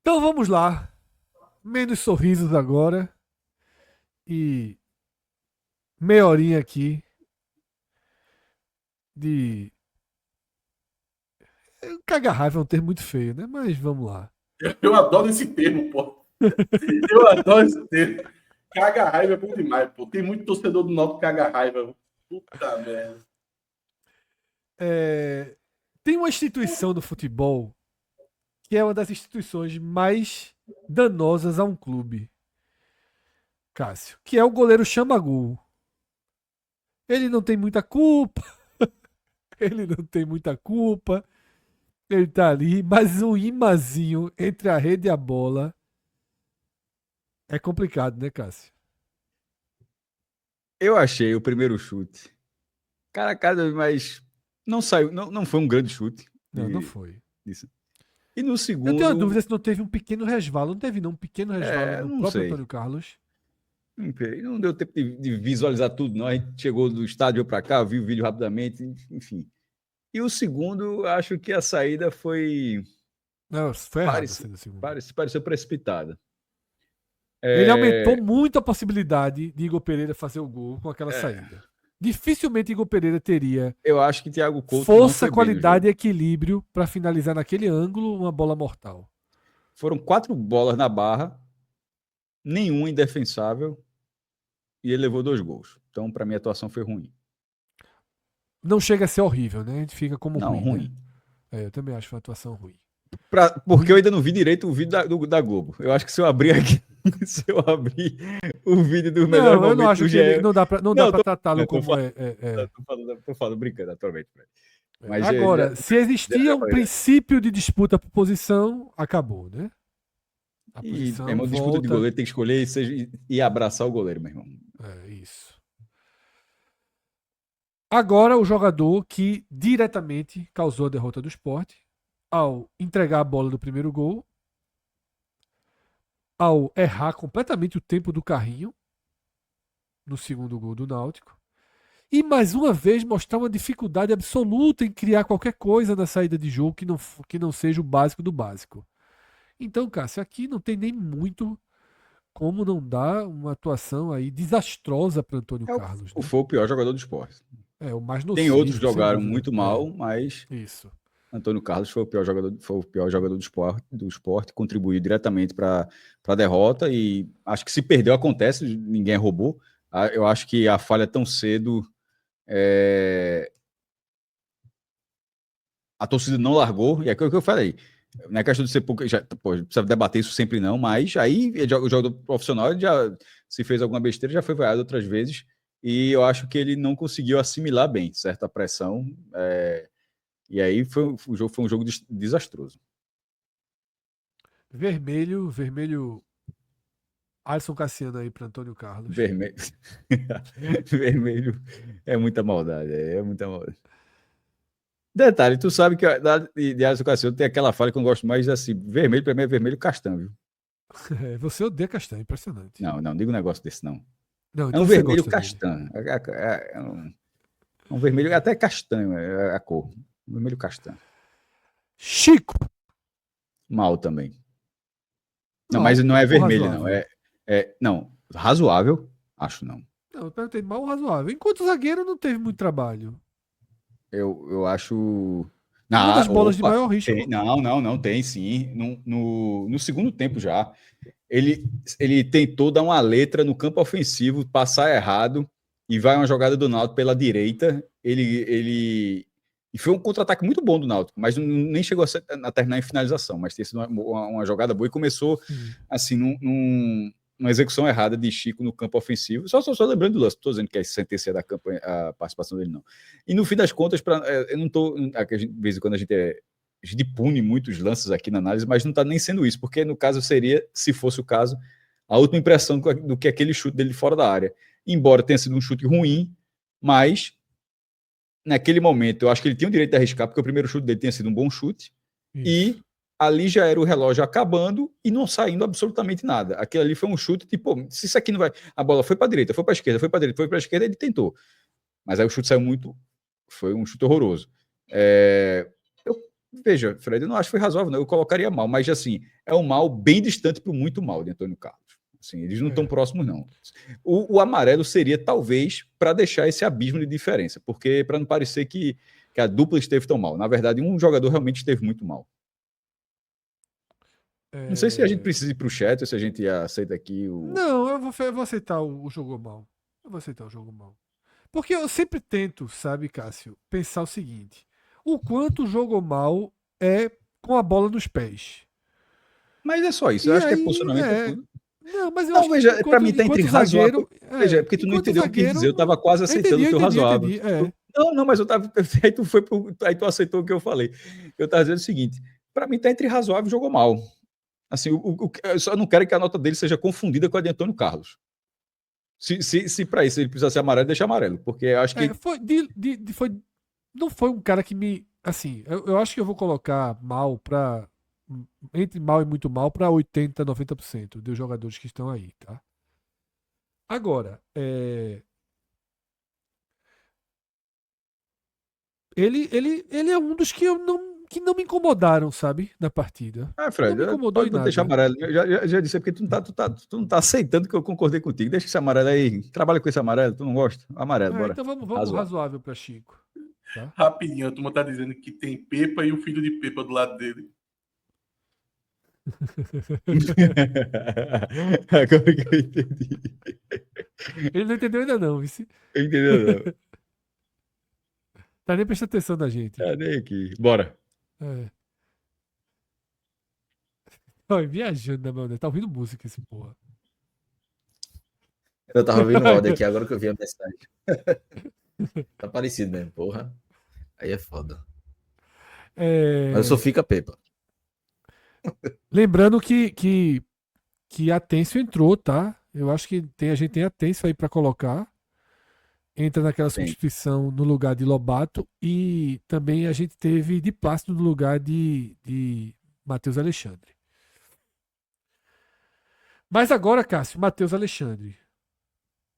Então vamos lá. Menos sorrisos agora. E meia horinha aqui de. Caga-raiva é um termo muito feio, né? Mas vamos lá. Eu adoro esse termo, pô. Eu adoro esse termo. Caga raiva é bom demais, pô. Tem muito torcedor do Náutico que caga raiva. Puta merda. É, Tem uma instituição do futebol que é uma das instituições mais danosas a um clube, Cássio, que é o goleiro Chamagol. Ele não tem muita culpa, ele não tem muita culpa, ele tá ali, mas um imazinho entre a rede e a bola é complicado, né, Cássio? Eu achei o primeiro chute. Cara, cada vez mais. Não saiu, não foi um grande chute. Não, não foi. Disso. E no Eu tenho uma segundo, dúvida se não teve um pequeno resvalo. Não teve, não, um pequeno resvalo no não próprio sei. Antônio Carlos. Não deu tempo de visualizar tudo, não. A gente chegou do estádio para cá, viu o vídeo rapidamente, enfim. E o segundo, acho que a saída foi. Não, foi errado sendo o segundo. Pareceu precipitada. Ele aumentou muito a possibilidade de Igor Pereira fazer o gol com aquela É. saída. Dificilmente Igor Pereira teria Eu acho que Thiago Couto força, qualidade e equilíbrio para finalizar naquele ângulo uma bola mortal. Foram 4 bolas na barra, nenhuma indefensável, e ele levou 2 gols. Então, para mim, a atuação foi ruim. Não chega a ser horrível, né? A gente fica como Não, ruim. Né? Eu também acho uma atuação ruim. Porque eu ainda não vi direito o vídeo da Globo. Eu acho que se eu abrir aqui, se eu abrir o vídeo dos melhores momentos eu não acho do que ele, não dá para tratá-lo como Tô falando brincando atualmente. Mas agora, se existia um princípio de disputa por posição, acabou, né? A posição meu irmão, disputa de goleiro tem que escolher e abraçar o goleiro, meu irmão. É isso. Agora o jogador que diretamente causou a derrota do Sport ao entregar a bola do primeiro gol, ao errar completamente o tempo do carrinho no segundo gol do Náutico, e mais uma vez mostrar uma dificuldade absoluta em criar qualquer coisa na saída de jogo que não seja o básico do básico. Então, Cássio, aqui não tem nem muito como não dar uma atuação aí desastrosa para Antônio Carlos. Né? Foi o pior jogador do Sport. O mais nocivo. Tem outros que jogaram muito mal, mas isso. Antônio Carlos foi o pior jogador do esporte, contribuiu diretamente para a derrota e acho que se perdeu acontece, ninguém roubou. Eu acho que a falha tão cedo, a torcida não largou, e é o que eu falei. Não é questão de ser pouco, precisa debater isso sempre não, mas aí o jogador profissional já se fez alguma besteira, já foi vaiado outras vezes, e eu acho que ele não conseguiu assimilar bem certa pressão, e aí o jogo foi um jogo desastroso. Vermelho. Alisson Cassiano aí para Antônio Carlos. Vermelho. Vermelho é muita maldade, é muita maldade. Detalhe, tu sabe que de Alisson Cassiano tem aquela falha que eu gosto mais assim, vermelho para mim é vermelho castanho, viu? Você odeia castanho, impressionante. Não diga um negócio desse não. Não, então é um vermelho castanho. É um vermelho até castanho, é a cor. Vermelho castanho. Chico. Mal também. Não, mas não é vermelho, razoável. Não. Não, razoável, acho não. Não, eu perguntei mal ou razoável. Enquanto o zagueiro não teve muito trabalho. Eu acho. Uma das bolas de maior risco. Não, tem sim. No segundo tempo já. Ele tentou dar uma letra no campo ofensivo, passar errado, e vai uma jogada do Náutico pela direita. E foi um contra-ataque muito bom do Náutico, mas nem chegou a terminar em finalização, mas tem sido uma jogada boa e começou assim, numa execução errada de Chico no campo ofensivo. Só lembrando do lance, não estou dizendo que é sentença da campanha, a participação dele, não. E no fim das contas, eu não estou. De vez em quando a gente pune muitos lances aqui na análise, mas não está nem sendo isso, porque no caso seria, se fosse o caso, a última impressão do que aquele chute dele fora da área. Embora tenha sido um chute ruim, mas naquele momento eu acho que ele tinha o direito de arriscar, porque o primeiro chute dele tinha sido um bom chute, e ali já era o relógio acabando e não saindo absolutamente nada. Aquele ali foi um chute, tipo, se isso aqui não vai... A bola foi para a direita, foi para a esquerda, foi para a direita, foi para a esquerda, ele tentou. Mas aí o chute saiu foi um chute horroroso. Veja, Fred, eu não acho que foi razoável, não. Eu colocaria mal, mas assim, é um mal bem distante para o muito mal de Antônio Carlos. Assim, eles não estão próximos, não. O amarelo seria, talvez, para deixar esse abismo de diferença, porque para não parecer que a dupla esteve tão mal. Na verdade, um jogador realmente esteve muito mal. Não sei se a gente precisa ir para o chat ou se a gente aceita aqui o. Não, eu vou aceitar o jogou mal. Eu vou aceitar o jogo mal. Porque eu sempre tento, sabe, Cássio, pensar o seguinte: o quanto jogou mal é com a bola nos pés. Mas é só isso, eu E acho que é aí, posicionamento, é tudo. não, mas eu Não, acho que veja, para mim tá entre enquanto razoável. zagueiro, Veja, é porque tu não enquanto entendeu o que eu quis dizer, eu estava zagueiro, quase eu entendi, aceitando o eu teu entendi, eu razoável. entendi. É. Não, mas eu tava. Aí tu aceitou o que eu falei. Eu estava dizendo o seguinte: para mim tá entre razoável e jogou mal. Assim, eu só não quero que a nota dele seja confundida com a de Antônio Carlos. Se para isso ele precisar ser amarelo, deixa amarelo. Porque eu acho que Foi, não foi um cara que me. Assim, eu acho que eu vou colocar mal pra. Entre mal e muito mal pra 80, 90% dos jogadores que estão aí, tá? Agora, ele é um dos que não me incomodaram, sabe? Na partida. Não Fred, me incomodou em pode deixar nada. amarelo. Eu já disse, é porque tu não tá aceitando que eu concordei contigo. Deixa esse amarelo aí. Trabalha com esse amarelo, tu não gosta? Amarelo, bora. Então vamos Razoável. razoável pra Chico, tá? Rapidinho, a turma tá dizendo que tem Pepa e o filho de Pepa do lado dele. Agora que eu entendi. Ele não entendeu ainda não, vice. Eu entendi, não. Tá nem prestando atenção na gente. Cadê aqui? Bora. É. Olha, viajando na maionese. Tá ouvindo música esse porra. Eu tava vendo o áudio aqui agora que eu vi a mensagem. Tá parecido mesmo, porra. Aí é foda. Mas eu sou fica Pepa. Lembrando que Atencio entrou, tá? Eu acho que a gente tem Atencio aí pra colocar. Entra naquela Tem. substituição no lugar de Lobato. E também a gente teve de Plácido no lugar de Matheus Alexandre. Mas agora, Cássio, Matheus Alexandre.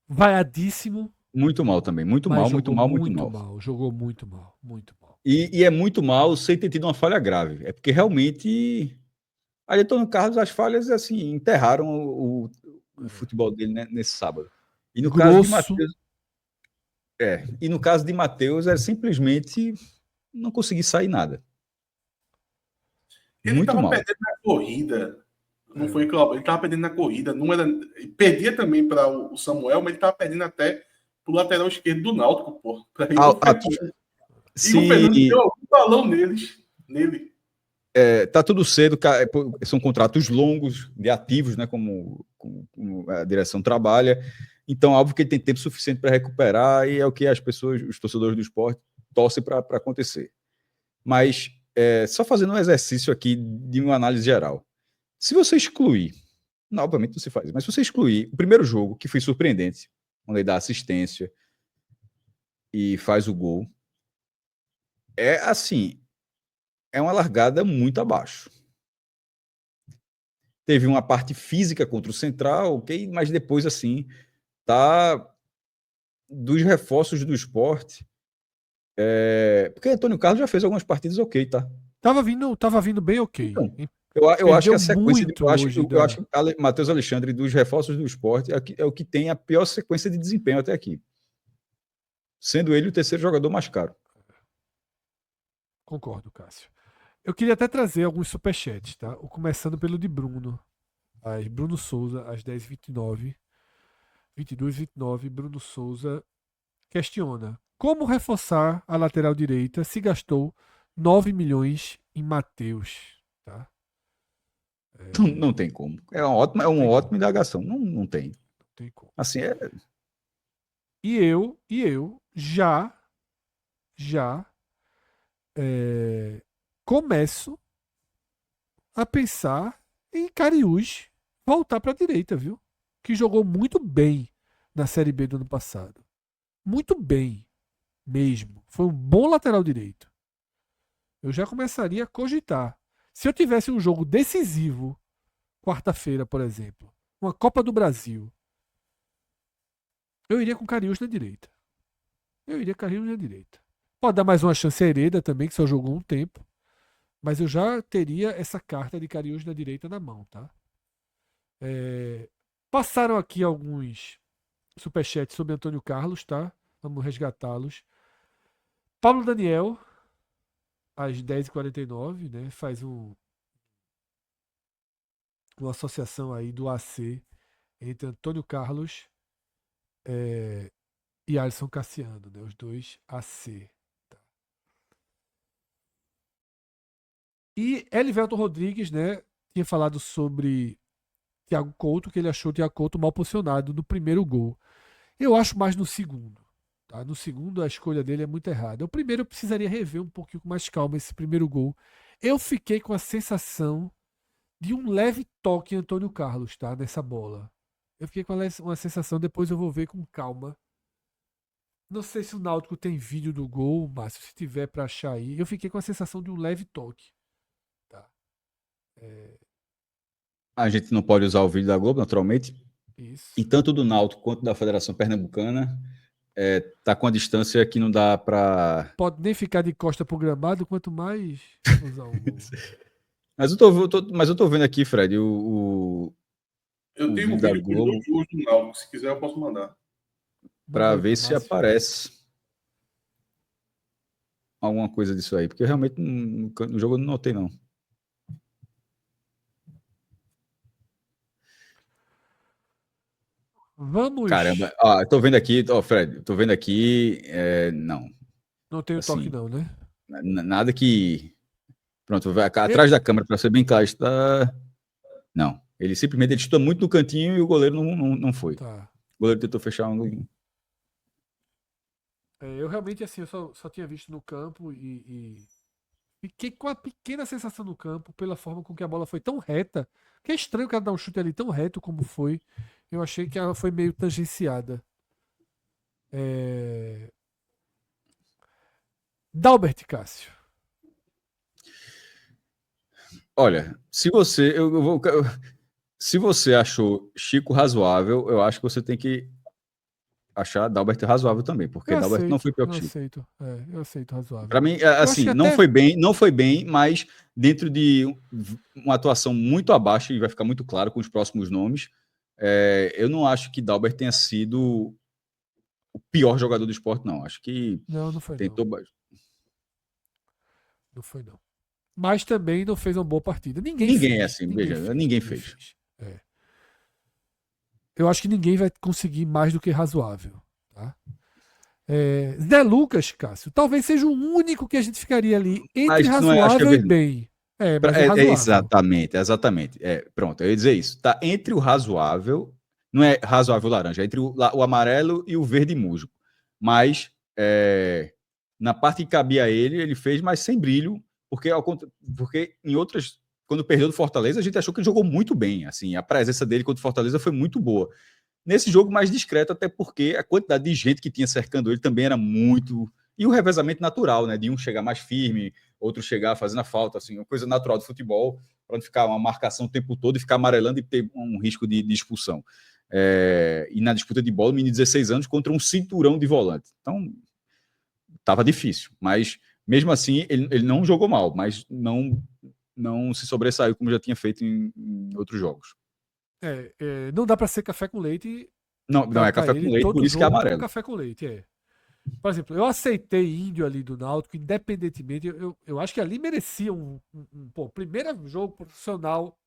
Vaiadíssimo, Muito mal também. Muito mas mal, muito jogou mal, muito muito mal. mal. Jogou muito mal, muito mal. E é muito mal sem ter tido uma falha grave. É porque realmente. Ali, Antônio Carlos, as falhas, assim, enterraram o futebol dele, né, nesse sábado. E no caso de Grosso. Matheus. E no caso de Matheus, é simplesmente não conseguir sair nada. Ele Muito tava mal. perdendo na corrida. Não foi Cláudio, ele tava perdendo na corrida. Não era, perdia também para o Samuel, mas ele tava perdendo até pro lateral esquerdo do Náutico, pô. Pra Igor Fernandes. Igor Fernandes deu Se algum balão nele. tá tudo cedo, são contratos longos, de ativos, né, como a direção trabalha. Então, óbvio que ele tem tempo suficiente para recuperar e é o que as pessoas, os torcedores do esporte, torcem para acontecer. Mas, só fazendo um exercício aqui de uma análise geral. Se você excluir, não, obviamente você faz, mas se você excluir o primeiro jogo, que foi surpreendente, onde ele dá assistência e faz o gol, é assim, é uma largada muito abaixo. Teve uma parte física contra o Central, ok, mas depois, assim, tá dos reforços do esporte. Porque Antônio Carlos já fez algumas partidas ok, tá? Tava vindo bem ok. Então, eu acho que Perdeu a sequência. muito hoje. Eu acho que Matheus Alexandre, dos reforços do esporte, é o que tem a pior sequência de desempenho até aqui. Sendo ele o terceiro jogador mais caro. Concordo, Cássio. Eu queria até trazer alguns superchats, tá? Começando pelo de Bruno. Bruno Souza, às 10h29. 22h29, Bruno Souza questiona: como reforçar a lateral direita se gastou 9 milhões em Matheus? Tá? Não tem como. É uma ótima indagação. Não tem. Não tem como. Assim, E eu já começo a pensar em Cariús voltar para a direita, viu? Que jogou muito bem na Série B do ano passado. Muito bem mesmo. Foi um bom lateral direito. Eu já começaria a cogitar. Se eu tivesse um jogo decisivo, quarta-feira, por exemplo, uma Copa do Brasil, eu iria com Cariús na direita. Pode dar mais uma chance a Hereda também, que só jogou um tempo. Mas eu já teria essa carta de Cariús na direita na mão, tá? Passaram aqui alguns superchats sobre Antônio Carlos, tá? Vamos resgatá-los. Paulo Daniel, às 10h49, né? Faz uma associação aí do AC entre Antônio Carlos e Alisson Cassiano, né? Os dois AC. Tá? E Elivelton Rodrigues, né? Tinha falado sobre Thiago Couto, que ele achou o Thiago Couto mal posicionado no primeiro gol. Eu acho mais no segundo. Tá? No segundo, a escolha dele é muito errada. O primeiro, eu precisaria rever um pouquinho com mais calma esse primeiro gol. Eu fiquei com a sensação de um leve toque em Antônio Carlos, tá? Nessa bola. Eu fiquei com uma sensação, depois eu vou ver com calma. Não sei se o Náutico tem vídeo do gol, mas se tiver para achar aí, eu fiquei com a sensação de um leve toque. Tá? A gente não pode usar o vídeo da Globo, naturalmente. Isso. E tanto do Náutico quanto da Federação Pernambucana tá com a distância que não dá para... Pode nem ficar de costa pro gramado, quanto mais usar o gol. Mas eu tô vendo aqui, Fred, eu tenho um da vídeo com Globo, os dois do Náutico. Se quiser, eu posso mandar. para ver se aparece alguma coisa disso aí. Porque realmente no jogo eu não notei, não. Vamos. Caramba, tô vendo aqui, Fred, tô vendo aqui, não. Não tem o assim, toque não, né? Nada que... Pronto, vai atrás da câmera, para ser bem claro, está... Não, ele simplesmente chuta muito no cantinho e o goleiro não foi. Tá. O goleiro tentou fechar um... Eu realmente, assim, eu só tinha visto no campo e fiquei com a pequena sensação no campo pela forma com que a bola foi tão reta. Que é estranho o cara dar um chute ali tão reto como foi. Eu achei que ela foi meio tangenciada. Dalbert, Cássio. Olha, se você achou Chico razoável, eu acho que você tem que achar Dalbert razoável também, porque Dalbert não foi pior que Chico. Eu aceito razoável. Para mim, assim, não foi bem, mas dentro de uma atuação muito abaixo, e vai ficar muito claro com os próximos nomes, eu não acho que Dalbert tenha sido o pior jogador do esporte, não. Acho que não foi tentou... Não foi não. Mas também não fez uma boa partida. Ninguém fez. Assim, ninguém fez. Eu acho que ninguém vai conseguir mais do que razoável. Tá? Zé Lucas, Cássio, talvez seja o único que a gente ficaria ali entre razoável e bem. Mas é razoável. Exatamente. Pronto, eu ia dizer isso. Tá entre o razoável, não é razoável laranja, é entre o amarelo e o verde musgo. Mas na parte que cabia a ele fez, mas sem brilho, porque em outras, quando perdeu do Fortaleza, a gente achou que ele jogou muito bem. Assim, a presença dele contra o Fortaleza foi muito boa. Nesse jogo mais discreto, até porque a quantidade de gente que tinha cercando ele também era muito... E o revezamento natural, né? De um chegar mais firme, outro chegar fazendo a falta, assim, uma coisa natural do futebol, para não ficar uma marcação o tempo todo e ficar amarelando e ter um risco de expulsão. E na disputa de bola, o menino de 16 anos contra um cinturão de volante. Então, estava difícil. Mas, mesmo assim, ele não jogou mal, mas não se sobressaiu como já tinha feito em outros jogos. Não dá para ser café com leite. Não é café com leite, por isso que é amarelo. Café com leite, Por exemplo, eu aceitei Índio ali do Náutico, independentemente. Eu acho que ali merecia primeiro jogo profissional.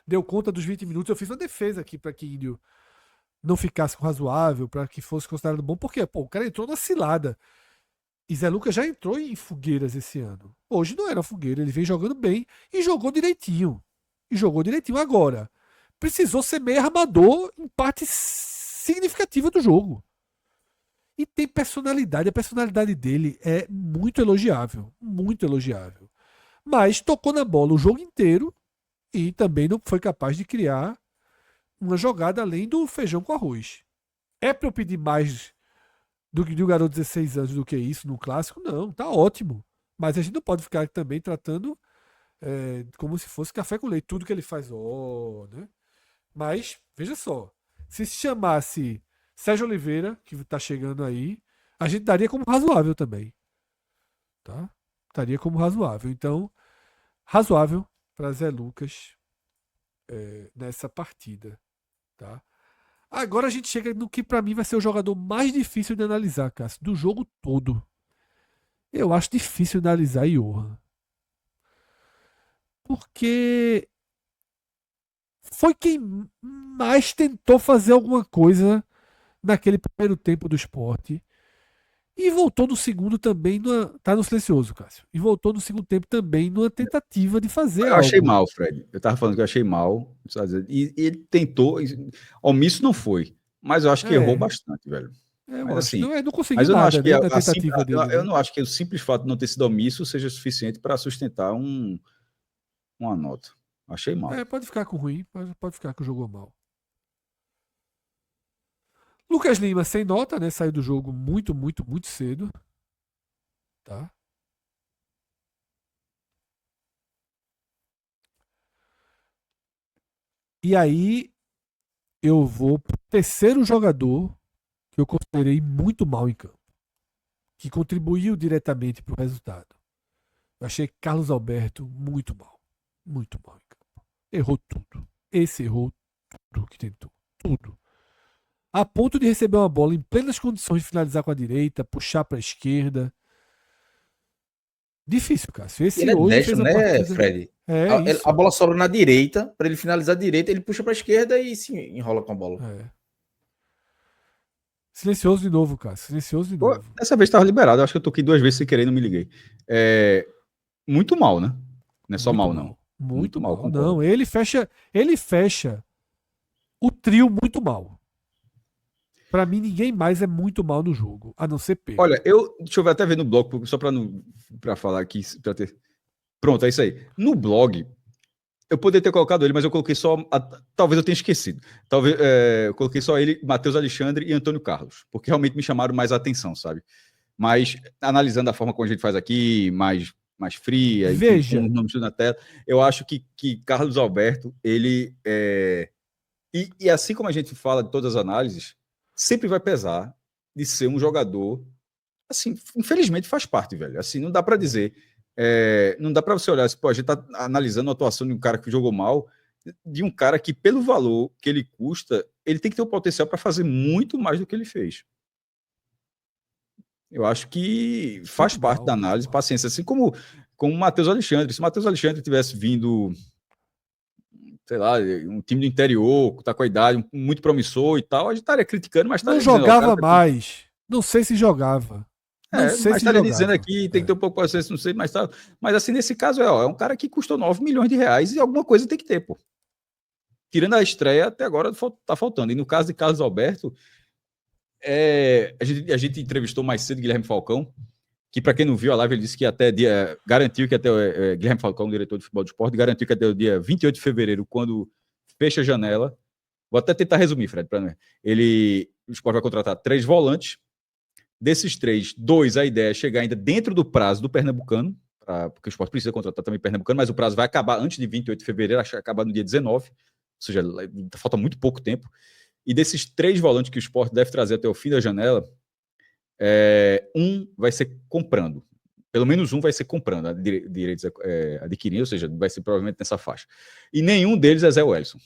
Deu conta dos 20 minutos. Eu fiz uma defesa aqui para que Índio não ficasse com razoável, para que fosse considerado bom, porque o cara entrou na cilada. E Zé Lucas já entrou em fogueiras esse ano. Hoje não era fogueira, ele vem jogando bem e jogou direitinho. Agora. Precisou ser meio armador em parte significativa do jogo. E tem personalidade. A personalidade dele é muito elogiável. Muito elogiável. Mas tocou na bola o jogo inteiro e também não foi capaz de criar uma jogada além do feijão com arroz. É para eu pedir mais do que de um garoto de 16 anos do que isso no clássico? Não, tá ótimo. Mas a gente não pode ficar também tratando como se fosse café com leite. Tudo que ele faz, né? Mas, veja só, se chamasse Sérgio Oliveira, que está chegando aí, a gente daria como razoável também. Tá? botaria como razoável. Então, razoável para Zé Lucas nessa partida. Tá? Agora a gente chega no que para mim vai ser o jogador mais difícil de analisar, Cássio, do jogo todo. Eu acho difícil analisar Johan. Porque foi quem mais tentou fazer alguma coisa naquele primeiro tempo do Sport. E voltou no segundo também, tá no silencioso, Cássio. E voltou no segundo tempo também numa tentativa de fazer algo. Eu achei mal, Fred. Eu tava falando que eu achei mal. E ele tentou. Omisso não foi. Mas eu acho que errou bastante, velho. Mas assim, não conseguiu mas eu não nada, acho que né, da tentativa dele. Eu não acho que o simples fato de não ter sido omisso seja suficiente para sustentar uma nota. Achei mal. Pode ficar com ruim, pode ficar que jogou mal. Lucas Lima sem nota, né? Saiu do jogo muito, muito, muito cedo. Tá? E aí eu vou pro terceiro jogador que eu considerei muito mal em campo, que contribuiu diretamente para o resultado. Eu achei Carlos Alberto muito mal em campo. Errou tudo. Esse errou tudo que tentou. Tudo. A ponto de receber uma bola em plenas condições de finalizar com a direita, puxar para a esquerda. Difícil, Cássio. Esse ele hoje destro, fez uma né, partida... Fred? A bola sobra na direita, para ele finalizar a direita, ele puxa para a esquerda e se enrola com a bola. Silencioso de novo, Cássio. Silencioso de novo. Dessa vez estava liberado. Eu acho que eu toquei 2 vezes sem querer e não me liguei. Muito mal, né? Não é só mal, não. Muito mal. Não, ele fecha o trio muito mal. Pra mim, ninguém mais é muito mal no jogo, a não ser Pedro. Olha, deixa eu até ver no blog, só pra falar aqui, pra ter... Pronto, é isso aí. No blog, eu poderia ter colocado ele, mas eu coloquei só... Talvez eu tenha esquecido. Eu coloquei só ele, Matheus Alexandre e Antônio Carlos, porque realmente me chamaram mais a atenção, sabe? Mas, analisando a forma como a gente faz aqui, mais fria, Veja. Com nomes na tela, eu acho que Carlos Alberto, ele... E assim como a gente fala de todas as análises, sempre vai pesar de ser um jogador, assim, infelizmente faz parte, velho. Assim, não dá para dizer, não dá para você olhar, assim, pô, a gente tá analisando a atuação de um cara que jogou mal, de um cara que, pelo valor que ele custa, ele tem que ter o potencial para fazer muito mais do que ele fez. Eu acho que faz parte da análise, paciência, assim como o Matheus Alexandre. Se o Matheus Alexandre tivesse vindo, sei lá, um time do interior, que tá com a idade, muito promissor e tal, a gente estaria criticando, mas não jogava mais. Não sei se jogava. Não sei mas se estaria jogava. dizendo aqui, tem que ter um pouco de paciência, não sei, mas tá. Mas assim, nesse caso, é um cara que custou 9 milhões de reais e alguma coisa tem que ter, pô. Tirando a estreia, até agora tá faltando. E no caso de Carlos Alberto, a gente entrevistou mais cedo Guilherme Falcão, que para quem não viu a live, ele disse que garantiu que até Guilherme Falcão, diretor de futebol do esporte, garantiu que até o dia 28 de fevereiro, quando fecha a janela, vou até tentar resumir, Fred, para mim. O esporte vai contratar 3 volantes. Desses 3, 2, a ideia é chegar ainda dentro do prazo do Pernambucano, porque o esporte precisa contratar também Pernambucano, mas o prazo vai acabar antes de 28 de fevereiro, acho que vai acabar no dia 19, ou seja, falta muito pouco tempo. E desses 3 volantes que o esporte deve trazer até o fim da janela, um vai ser comprando. Pelo menos um vai ser comprando, direitos adquirindo, ou seja, vai ser provavelmente nessa faixa. E nenhum deles é Zé Wellison.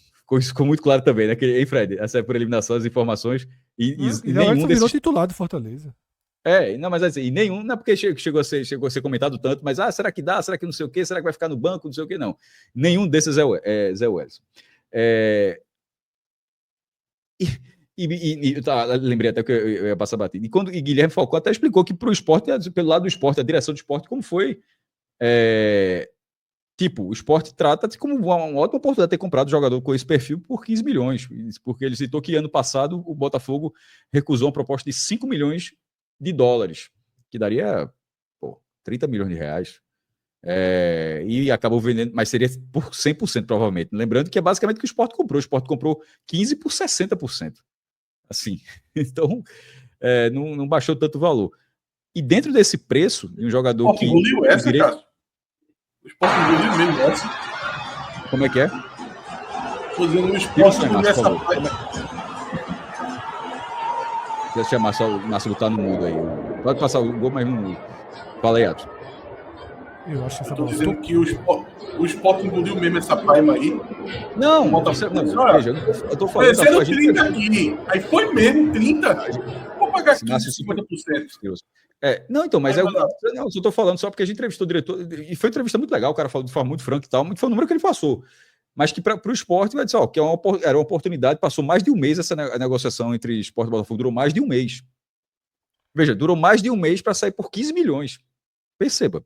Ficou muito claro também, né? Hein, Fred? Essa é por eliminação das informações. E nenhum desses... virou titular do Fortaleza. Não, mas assim, nenhum, não é porque chegou a ser comentado tanto, mas será que dá? Será que não sei o quê? Será que vai ficar no banco? Não sei o quê, não. Nenhum desses é Zé Wellison. Lembrei até que eu ia passar batido. E Guilherme Falcão até explicou que pro esporte, pelo lado do esporte, a direção do esporte, como foi. O esporte trata-se como uma ótima oportunidade de ter comprado jogador com esse perfil por 15 milhões. Porque ele citou que ano passado o Botafogo recusou uma proposta de 5 milhões de dólares, que daria 30 milhões de reais. E acabou vendendo, mas seria por 100% provavelmente. Lembrando que é basicamente o que o esporte comprou. O esporte comprou 15 por 60%. Assim, então não baixou tanto o valor. E dentro desse preço, de um jogador que... engoliu essa, cara. O esporte engoliu mesmo essa. Como é que é? Tô dizendo, o esporte engoliu essa parte. Deixa eu chamar só o Márcio botar no mudo aí. Pode passar o gol, mas não mudo. Fala aí, Atos. Eu acho que essa Eu tô bola dizendo que o Sport engoliu mesmo essa paima aí. Não, veja, eu tô falando da Ofereceram 30 aqui. Aí foi mesmo 30. Vou pagar 15, 50%. Não, então, mas Aí, eu tô falando só porque a gente entrevistou o diretor, e foi uma entrevista muito legal, o cara falou de forma muito franca e tal, foi o número que ele passou. Mas que para o esporte, vai dizer, que era uma oportunidade, passou mais de um mês essa negociação entre esporte e Botafogo, durou mais de um mês. Veja, durou mais de um mês para sair por 15 milhões. Perceba.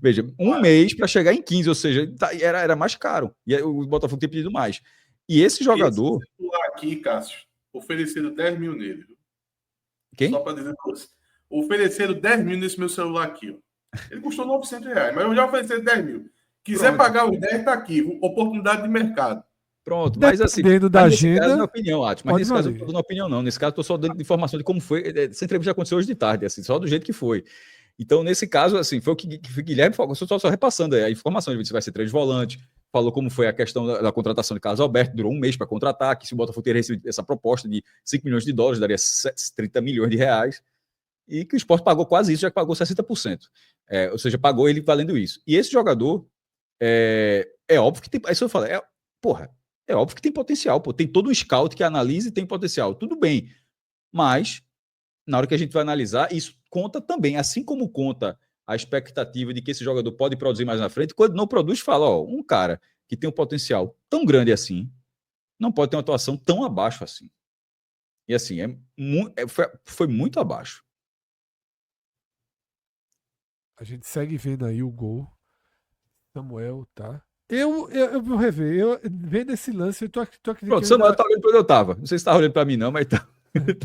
Veja, um mês para chegar em 15, ou seja, era mais caro. E o Botafogo tem pedido mais. E esse jogador. Esse celular aqui, Cássio, ofereceram 10 mil nele. Quem? Só para dizer para você. Ofereceram 10 mil nesse meu celular aqui. Ó. Ele custou 900 reais, mas eu já ofereci 10 mil. Quiser pagar os 10, tá aqui. Oportunidade de mercado. Pronto, mas assim, dentro da agenda, caso, minha opinião, Atos, mas nesse caso eu não tô dando opinião, não. Nesse caso, eu tô só dando informação de como foi. Essa entrevista aconteceu hoje de tarde, assim, só do jeito que foi. Então, nesse caso, assim, foi o que o Guilherme falou, só repassando a informação de se vai ser 3 volantes, falou como foi a questão da contratação de Carlos Alberto, durou um mês para contratar, que se o Botafogo teria recebido essa proposta de 5 milhões de dólares, daria 30 milhões de reais, e que o Sport pagou quase isso, já que pagou 60%. Ou seja, pagou ele valendo isso. E esse jogador, é óbvio que tem... Aí eu falo, é óbvio que tem potencial, pô. Tem todo um scout que analisa e tem potencial. Tudo bem. Mas, na hora que a gente vai analisar, isso conta também. Assim como conta a expectativa de que esse jogador pode produzir mais na frente, quando não produz, fala, um cara que tem um potencial tão grande assim, não pode ter uma atuação tão abaixo assim. E assim, foi muito abaixo. A gente segue vendo aí o gol. Samuel, tá? Eu vou rever. Eu vendo esse lance, eu tô acreditando. Pronto, Samuel tá olhando pra onde eu tava. Não sei se tá olhando pra mim, não, mas tá.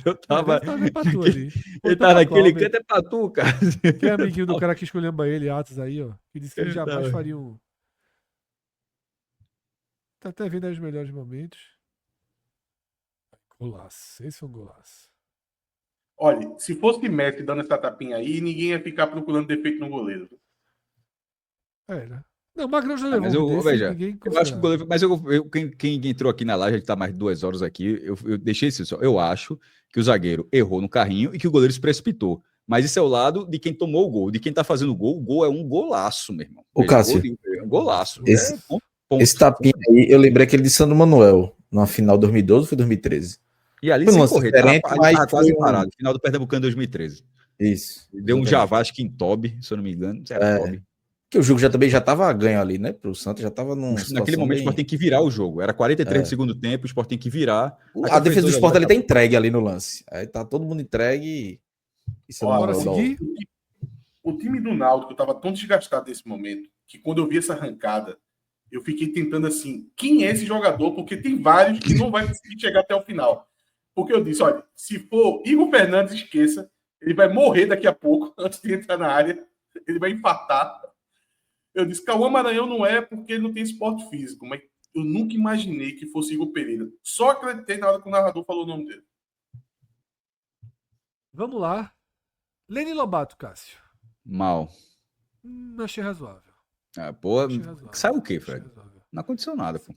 Eu tava. Pra tu ali. Ele tá naquele canto, é pra tu, cara. Que é amiguinho do cara que escolheu ele, Atos aí, ó. Que disse que ele jamais faria um. Tá até vendo aí os melhores momentos. Golaço. Esse foi um golaço. Olha, se fosse Messi dando essa tapinha aí, ninguém ia ficar procurando defeito no goleiro. Era. Não, o Magrão já levou mas eu acho que o goleiro. Mas quem entrou aqui na live, ele tá mais de 2 horas aqui, eu deixei isso só. Eu acho que o zagueiro errou no carrinho e que o goleiro se precipitou. Mas isso é o lado de quem tomou o gol. De quem tá fazendo o gol é um golaço, meu irmão. Ô, Cássio. É um golaço. Esse tapinha aí, eu lembrei aquele de Sandro Manuel, na final de 2012 ou foi 2013? E ali foi sem correr, tava quase parado. Final do Pernambucano 2013. Isso. Deu um Javasque em Toby, se eu não me engano. Toby. Que o jogo também já estava ganho ali, né? Pro Santos já estava num. Naquele momento o Sport tem que virar o jogo. Era 43 do segundo tempo, o Sport tem que virar. A defesa do Sport ali tá entregue ali no lance. Aí tá todo mundo entregue. Bora seguir. O time do Náutico estava tão desgastado nesse momento que quando eu vi essa arrancada, eu fiquei tentando assim, quem é esse jogador? Porque tem vários que não vai conseguir chegar até o final. Porque eu disse, olha, se for Igor Fernandes, esqueça, ele vai morrer daqui a pouco, antes de entrar na área, ele vai empatar. Eu disse, Cauã Maranhão não é porque ele não tem esporte físico, mas eu nunca imaginei que fosse Igor Pereira. Só acreditei na hora que o narrador falou o nome dele. Vamos lá. Leni Lobato, Cássio. Mal. Achei razoável. Saiu o quê, Fred? Não aconteceu nada. Pô.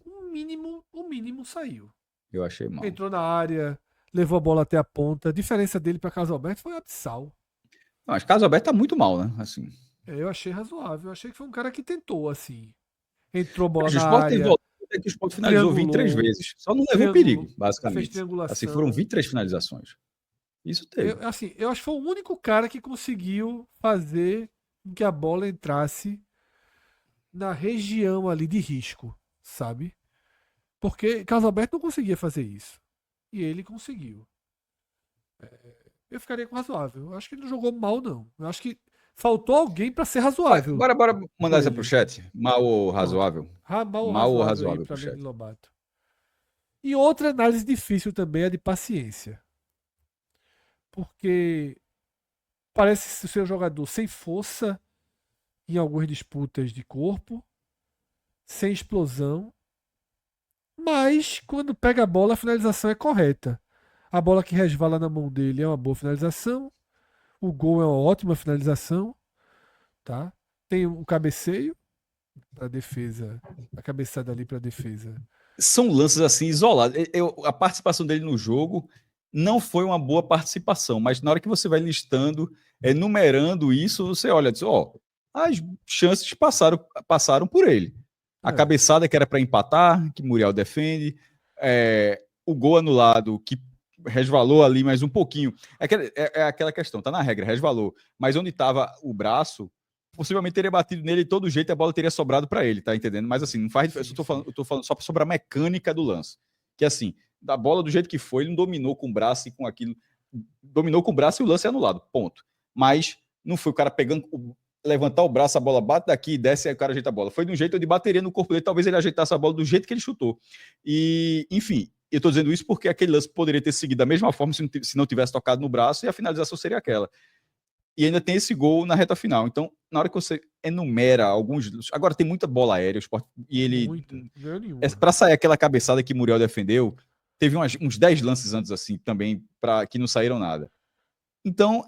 O mínimo saiu. Eu achei mal. Entrou na área, levou a bola até a ponta. A diferença dele para Carlos Alberto foi abissal. Não, mas Carlos Alberto tá muito mal, né? Assim. Eu achei razoável. Eu achei que foi um cara que tentou, assim. Entrou bola na área. Que o Sport finalizou 23 vezes. Só não levou perigo, basicamente. Fez triangulação. Assim, foram 23 finalizações. Isso teve. Eu acho que foi o único cara que conseguiu fazer com que a bola entrasse na região ali de risco, sabe? Porque Carlos Alberto não conseguia fazer isso. E ele conseguiu. Eu ficaria com razoável. Eu acho que ele não jogou mal, não. Eu acho que faltou alguém para ser razoável. Bora mandar essa pro chat. Mal ou razoável? Mal ou razoável pro chat. Lobato. E outra análise difícil também é a de paciência. Porque parece ser um jogador sem força em algumas disputas de corpo, sem explosão, mas quando pega a bola, a finalização é correta. A bola que resvala na mão dele é uma boa finalização, o gol é uma ótima finalização, tá? Tem um cabeceio para defesa, a cabeçada ali para defesa. São lances assim isolados. A participação dele no jogo não foi uma boa participação, mas na hora que você vai listando, enumerando isso, você olha e diz, as chances passaram por ele. A cabeçada que era para empatar, que Muriel defende, o gol anulado, que resvalou ali mais um pouquinho. É aquela questão, tá na regra, resvalou. Mas onde estava o braço, possivelmente teria batido nele de todo jeito e a bola teria sobrado para ele, tá entendendo? Mas assim, não faz diferença. Eu tô falando só sobre a mecânica do lance. Que assim, da bola do jeito que foi, ele não dominou com o braço e com aquilo. Dominou com o braço e o lance é anulado. Ponto. Mas não foi o cara pegando, levantar o braço, a bola bate daqui e desce e aí o cara ajeita a bola. Foi de um jeito onde bateria no corpo dele, talvez ele ajeitasse a bola do jeito que ele chutou. E, enfim, eu tô dizendo isso porque aquele lance poderia ter seguido da mesma forma se não tivesse tocado no braço e a finalização seria aquela. E ainda tem esse gol na reta final. Então, na hora que você enumera alguns... Agora, tem muita bola aérea, o Sport, e ele... Para sair aquela cabeçada que Muriel defendeu, teve uns 10 lances antes, assim, também, que não saíram nada. Então...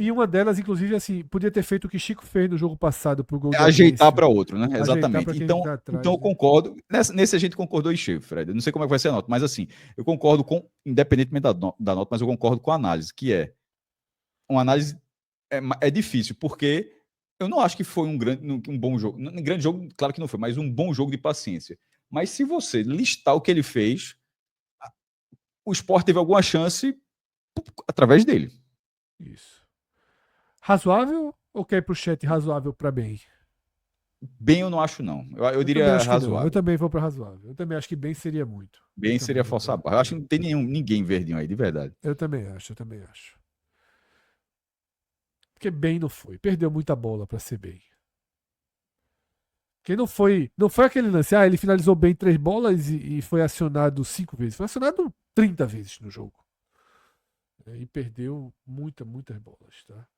E uma delas, inclusive, assim, podia ter feito o que Chico fez no jogo passado pro gol ajeitar para outro, né? Exatamente. Então, atrás, eu concordo. Nesse a gente concordou em cheio, Fred. Eu não sei como é que vai ser a nota, mas assim, eu concordo independentemente da nota, mas eu concordo com a análise, que é uma análise é difícil, porque eu não acho que foi um bom jogo. Um grande jogo, claro que não foi, mas um bom jogo de paciência. Mas se você listar o que ele fez, o Sport teve alguma chance através dele. Isso. Razoável ou quer ir pro chat razoável para bem? Bem eu não acho, não. Eu diria razoável. Eu também vou para razoável. Eu também acho que bem seria muito. Bem seria forçar a barra. Eu acho que não tem ninguém verdinho aí, de verdade. Eu também acho. Porque bem não foi. Perdeu muita bola para ser bem. Porque não foi aquele lance, ele finalizou bem 3 bolas e foi acionado 5 vezes. Foi acionado 30 vezes no jogo. E perdeu muitas bolas, tá?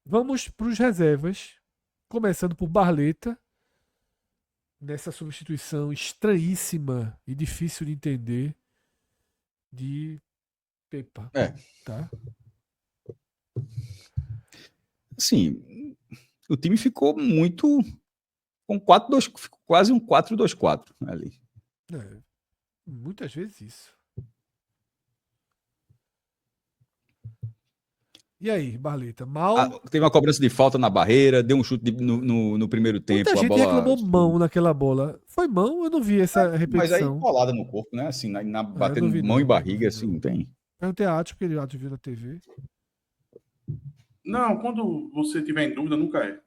Vamos para os reservas. Começando por Barleta. Nessa substituição estranhíssima e difícil de entender de Pepa. Tá? Sim, o time ficou muito com 4-2, quase um 4-2-4 ali. Muitas vezes isso. E aí, Barleta, mal? Teve uma cobrança de falta na barreira, deu um chute no primeiro tempo. Muita gente bola reclamou mão naquela bola. Foi mão? Eu não vi essa repetição. Mas aí colada no corpo, né? Assim, batendo mão e barriga, assim, não tem. Perguntei a Átio, porque ele viu na TV. Não, quando você tiver em dúvida, nunca é.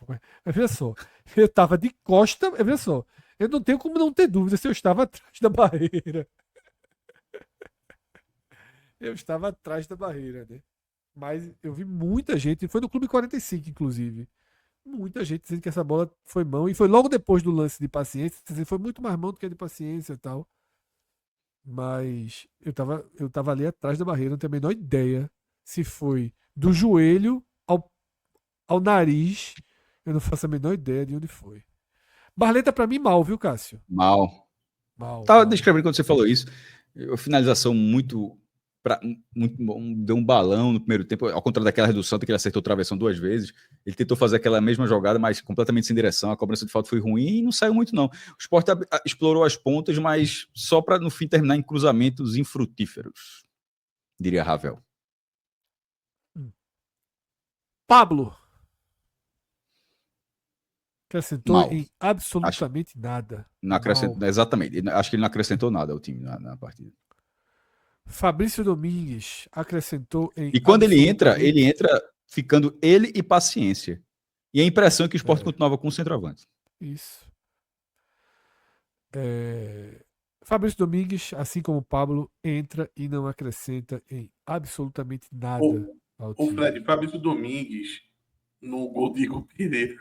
Mas veja só, eu tava de costa, veja só, eu não tenho como não ter dúvida se eu estava atrás da barreira. Eu estava atrás da barreira, né? Mas eu vi muita gente, foi no Clube 45, inclusive. Muita gente dizendo que essa bola foi mão, e foi logo depois do lance de paciência, foi muito mais mão do que a de paciência e tal. Mas eu tava ali atrás da barreira, não tenho a menor ideia se foi do joelho ao nariz. Eu não faço a menor ideia de onde foi. Barleta pra mim mal, viu, Cássio? Mal. Tava descrevendo quando você falou isso. A finalização muito deu um balão no primeiro tempo, ao contrário daquela redução que ele acertou a travessão 2 vezes. Ele tentou fazer aquela mesma jogada, mas completamente sem direção. A cobrança de falta foi ruim e não saiu muito, não. O Sport explorou as pontas, mas só para no fim terminar em cruzamentos infrutíferos, diria Ravel. Pablo acrescentou Mal. em absolutamente nada. Não acrescentou, exatamente. Acho que ele não acrescentou nada ao time na partida. Fabrício Domingues acrescentou em. E quando ele entra ficando ele e paciência. E a impressão é que o Sport continuava com o centroavante. Isso. Fabrício Domingues, assim como o Pablo, entra e não acrescenta em absolutamente nada ao time. O Fred, Fabrício Domingues, no gol de Igor Pereira,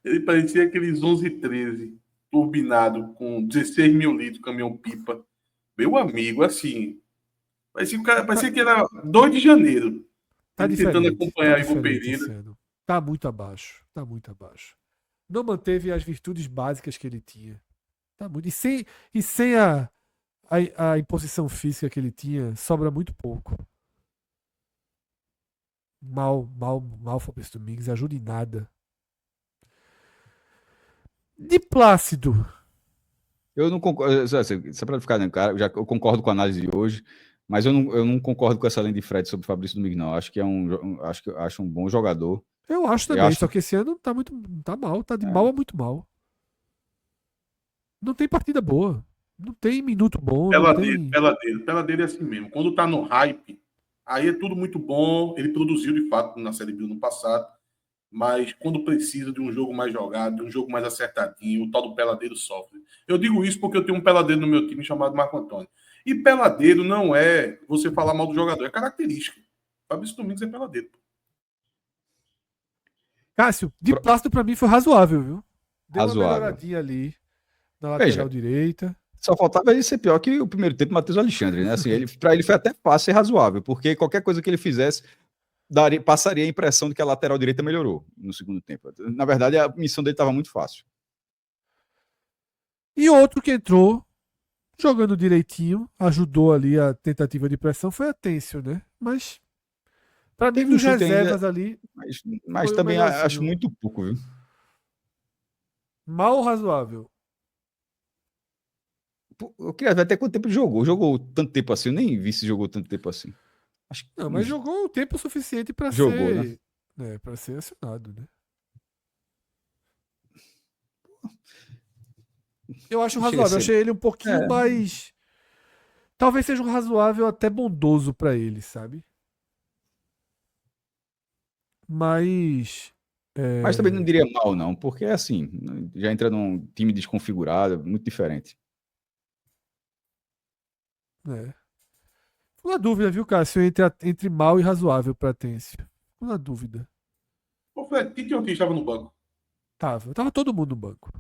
ele parecia aqueles 11-13 turbinado com 16 mil litros, caminhão-pipa. Meu amigo, assim, parecia que era 2 de janeiro. Tá tentando acompanhar Igor Pereira. Tá muito abaixo. Não manteve as virtudes básicas que ele tinha. Tá muito. E sem a imposição física que ele tinha, sobra muito pouco. Mal Fabrício Domingues, ajuda em nada. De Plácido. Eu não concordo, só para ficar, né, cara, eu concordo com a análise de hoje, mas eu não concordo com essa linha de Fred sobre o Fabrício Domingues, não. Acho que acho um bom jogador. Eu acho Eu também, acho só que que esse ano tá muito. Tá mal, tá de é, mal a muito mal. Não tem partida boa. Não tem minuto bom, não tem. Peladeiro é assim mesmo. Quando tá no hype, aí é tudo muito bom. Ele produziu de fato na Série B no passado, mas quando precisa de um jogo mais jogado, de um jogo mais acertadinho, o tal do peladeiro sofre. Eu digo isso porque eu tenho um peladeiro no meu time chamado Marco Antônio. E peladeiro não é você falar mal do jogador, é característica. Fabrício Domingos é peladeiro. Cássio, de Plácido pra mim foi razoável, viu? Deu uma razoável. melhoradinha ali na Veja, lateral direita. só faltava ele ser pior que o primeiro tempo Matheus Alexandre, né? Assim, para ele foi até fácil e razoável, porque qualquer coisa que ele fizesse passaria a impressão de que a lateral direita melhorou no segundo tempo. Na verdade, a missão dele estava muito fácil. E outro que entrou jogando direitinho, ajudou ali a tentativa de pressão, foi a Têncio, né? Mas pra mim, Teve um dos chute reservas ainda, ali, mas foi o também acho melhorzinho. muito pouco, viu? Mal ou razoável? Eu queria ver até quanto tempo ele jogou. Jogou tanto tempo assim, eu nem vi se jogou tanto tempo assim. Acho que Não, mas jogou o tempo suficiente pra jogou, né? ser, né, para ser acionado, né? Eu acho Não chega a razoável. Eu ser. achei ele um pouquinho É, mais. Talvez seja um razoável até bondoso pra ele, sabe? Mas. mas também não É, diria mal, não, porque é assim, já entra num time desconfigurado, muito diferente. é. Fico na dúvida, viu, Cássio? Entre mal e razoável pra Têncio. Fico na dúvida. Ô, Fred, quem estava no banco? Tava todo mundo no banco.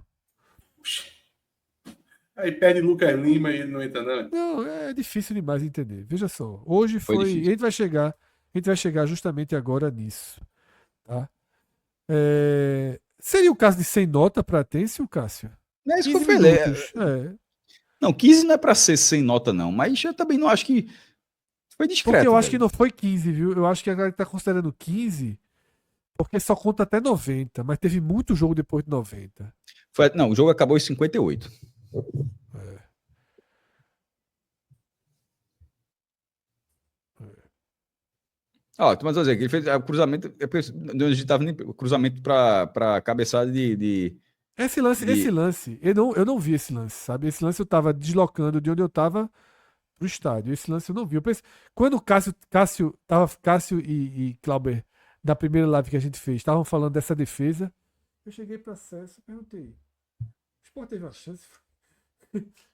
Aí perde Lucas Lima e ele não entra, não. Não, é difícil demais entender. Veja só. Hoje Foi foi. difícil. A gente vai chegar justamente agora nisso. Tá? Seria o caso de sem nota pra Têncio, Cássio? Não é isso que eu 15 falei. minutos. Não, 15 não é pra ser sem nota, não, mas eu também não acho que foi Porque eu discreto, acho que velho. não foi 15, viu? Eu acho que a galera tá considerando 15 porque só conta até 90, mas teve muito jogo depois de 90. Não, o jogo acabou em 58. É. Ó, mas vou dizer que ele fez o cruzamento, não digitava nem cruzamento para cabeçada Esse de. lance, eu não vi esse lance, sabe? Esse lance eu tava deslocando de onde eu tava pro estádio. Esse lance eu não vi. Eu pensei, quando o Cássio e Clauber, da primeira live que a gente fez, estavam falando dessa defesa, eu cheguei pra Celso e perguntei: o Sport teve uma chance?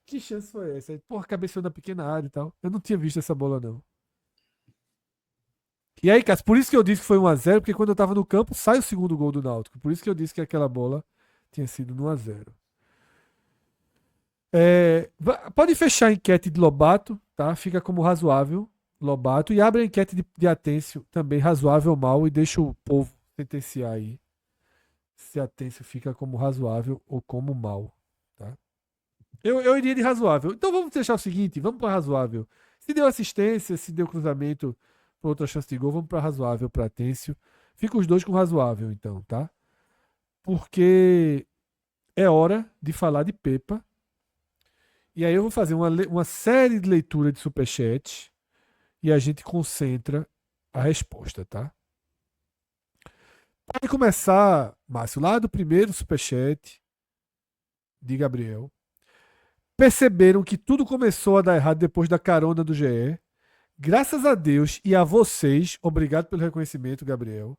Que chance foi essa? Aí, porra, cabeceou na pequena área e tal. Eu não tinha visto essa bola, não. E aí, Cássio, por isso que eu disse que foi 1-0, porque quando eu tava no campo, sai o segundo gol do Náutico. Por isso que eu disse que aquela bola tinha sido no 1-0. Pode fechar a enquete de Lobato, tá? Fica como razoável, Lobato. E abre a enquete de Atêncio, também razoável ou mal, e deixa o povo sentenciar aí se Atêncio fica como razoável ou como mal, tá? Eu iria de razoável. Então vamos deixar o seguinte, vamos para razoável. Se deu assistência, se deu cruzamento para outra chance de gol, vamos para razoável para Atêncio. Fica os dois com razoável, então, tá? Porque é hora de falar de Pepa. E aí eu vou fazer uma série de leitura de superchat e a gente concentra a resposta, tá? Pode começar, Márcio, lá do primeiro superchat de Gabriel. Perceberam que tudo começou a dar errado depois da carona do GE. Graças a Deus e a vocês, obrigado pelo reconhecimento, Gabriel.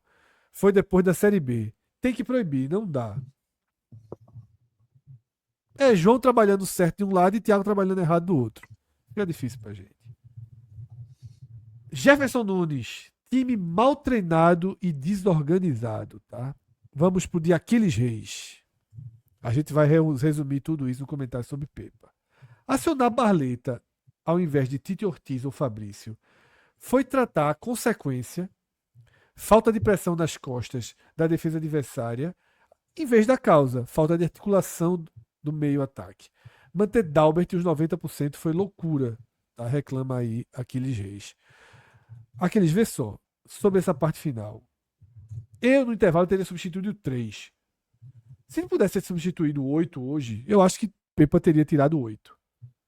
Foi depois da Série B. Tem que proibir, não dá. É João trabalhando certo de um lado e Thiago trabalhando errado do outro. Fica difícil pra gente. Jefferson Nunes, time mal treinado e desorganizado, tá? Vamos pro de Aquiles Reis. A gente vai resumir tudo isso no comentário sobre Pepa. Acionar Barleta, ao invés de Tite Ortiz ou Fabrício, foi tratar a consequência, falta de pressão nas costas da defesa adversária, em vez da causa, falta de articulação do meio-ataque. Manter Dalbert os 90% foi loucura, tá? Reclama aí Aquiles Reis. Aquiles, vê só, sobre essa parte final. Eu, no intervalo, teria substituído o 3. Se ele pudesse ter substituído o 8 hoje, eu acho que Pepa teria tirado 8.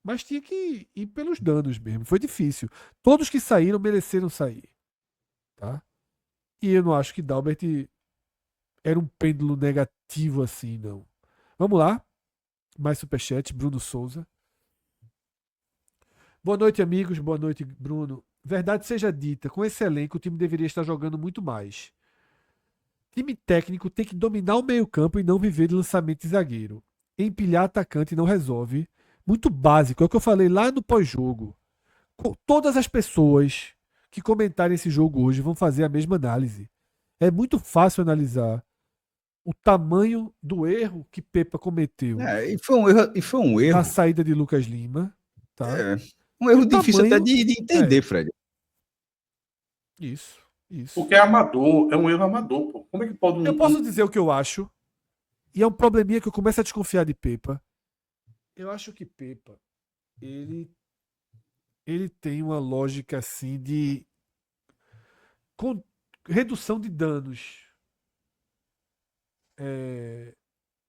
Mas tinha que ir pelos danos mesmo. Foi difícil. Todos que saíram mereceram sair. Tá? E eu não acho que Dalbert era um pêndulo negativo assim, não. Vamos lá. Mais superchat. Bruno Souza. Boa noite, amigos. Boa noite, Bruno. Verdade seja dita, com esse elenco o time deveria estar jogando muito mais. Time técnico tem que dominar o meio-campo e não viver de lançamento de zagueiro. Empilhar atacante não resolve. Muito básico, é o que eu falei lá no pós-jogo. Todas as pessoas que comentarem esse jogo hoje vão fazer a mesma análise. É muito fácil analisar o tamanho do erro que Pepa cometeu. E foi um erro. Na saída de Lucas Lima. Tá? Um erro difícil até de entender, Fred. Isso. Porque é amador, é um erro amador, pô. Como é que pode... Eu posso dizer o que eu acho, e é um probleminha que eu começo a desconfiar de Pepa. Eu acho que Pepa, ele tem uma lógica assim de redução de danos.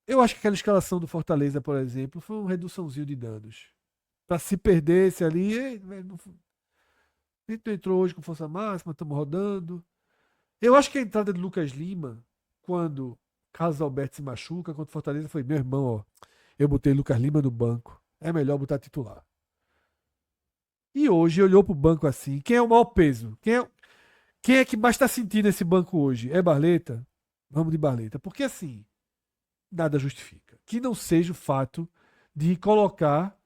Eu acho que aquela escalação do Fortaleza, por exemplo, foi uma reduçãozinho de danos. Para se perdesse ali, a gente não entrou hoje com força máxima, estamos rodando. Eu acho que a entrada de Lucas Lima, quando Carlos Alberto se machuca, contra o Fortaleza, foi: meu irmão, ó, eu botei Lucas Lima no banco, é melhor botar titular. E hoje olhou pro banco assim, quem é o maior peso? Quem é que mais está sentindo esse banco hoje? É Barleta? Vamos de Barleta. Porque assim, nada justifica que não seja o fato de colocar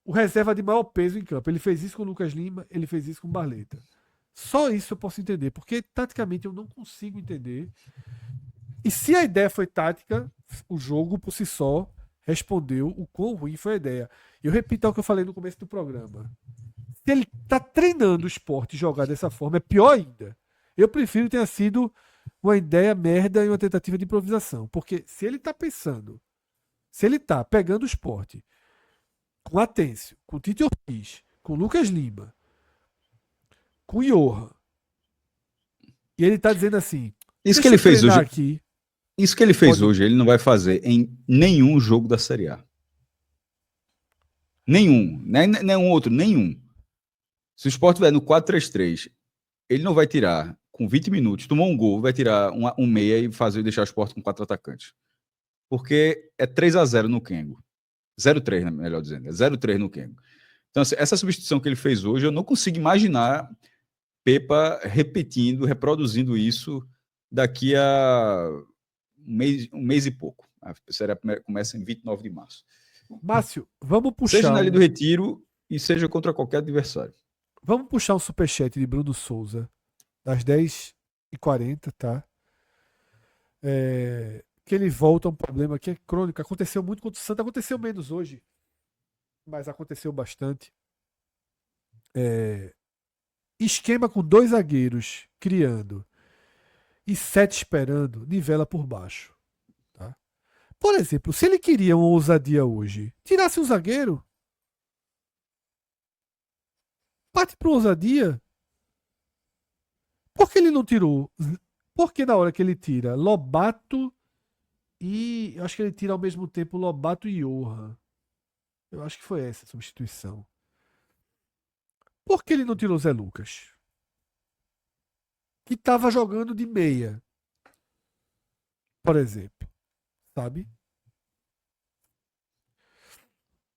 o reserva de maior peso em campo. Ele fez isso com o Lucas Lima, ele fez isso com o Barleta. Só isso eu posso entender, porque taticamente eu não consigo entender. E se a ideia foi tática, o jogo por si só respondeu o quão ruim foi a ideia. Eu repito o que eu falei no começo do programa. Se ele está treinando o esporte e jogar dessa forma, é pior ainda. Eu prefiro que tenha sido uma ideia merda e uma tentativa de improvisação. Porque se ele está pensando, se ele está pegando o esporte com Atencio, com Tite Ortiz, com Lucas Lima, com Johan, e ele está dizendo assim: isso que ele fez hoje aqui, isso que ele fez hoje, ele não vai fazer em nenhum jogo da Série A. Nenhum. Nenhum outro, nenhum. Se o Sport tiver no 4-3-3, ele não vai tirar com 20 minutos, tomou um gol, vai tirar um meia e deixar o Sport com 4 atacantes. Porque é 3-0 no Kengo. 0-3, né, melhor dizendo. É 0-3 no Kengo. Então, assim, essa substituição que ele fez hoje, eu não consigo imaginar Pepa repetindo, reproduzindo isso daqui a um mês e pouco. A série começa em 29 de março. Márcio, vamos puxar. Seja na Ilha do Retiro e seja contra qualquer adversário. Vamos puxar um superchat de Bruno Souza, das 10h40, tá? Que ele volta a um problema que é crônico. Aconteceu muito contra o Santa, aconteceu menos hoje, mas aconteceu bastante. Esquema com 2 zagueiros criando e 7 esperando, nivela por baixo. Tá? Por exemplo, se ele queria uma ousadia hoje, tirasse um zagueiro, parte para ousadia. Por que ele não tirou? Porque na hora que ele tira Lobato e... eu acho que ele tira ao mesmo tempo Lobato e Johan. Eu acho que foi essa a substituição. Por que ele não tirou Zé Lucas? Que estava jogando de meia. Por exemplo. Sabe?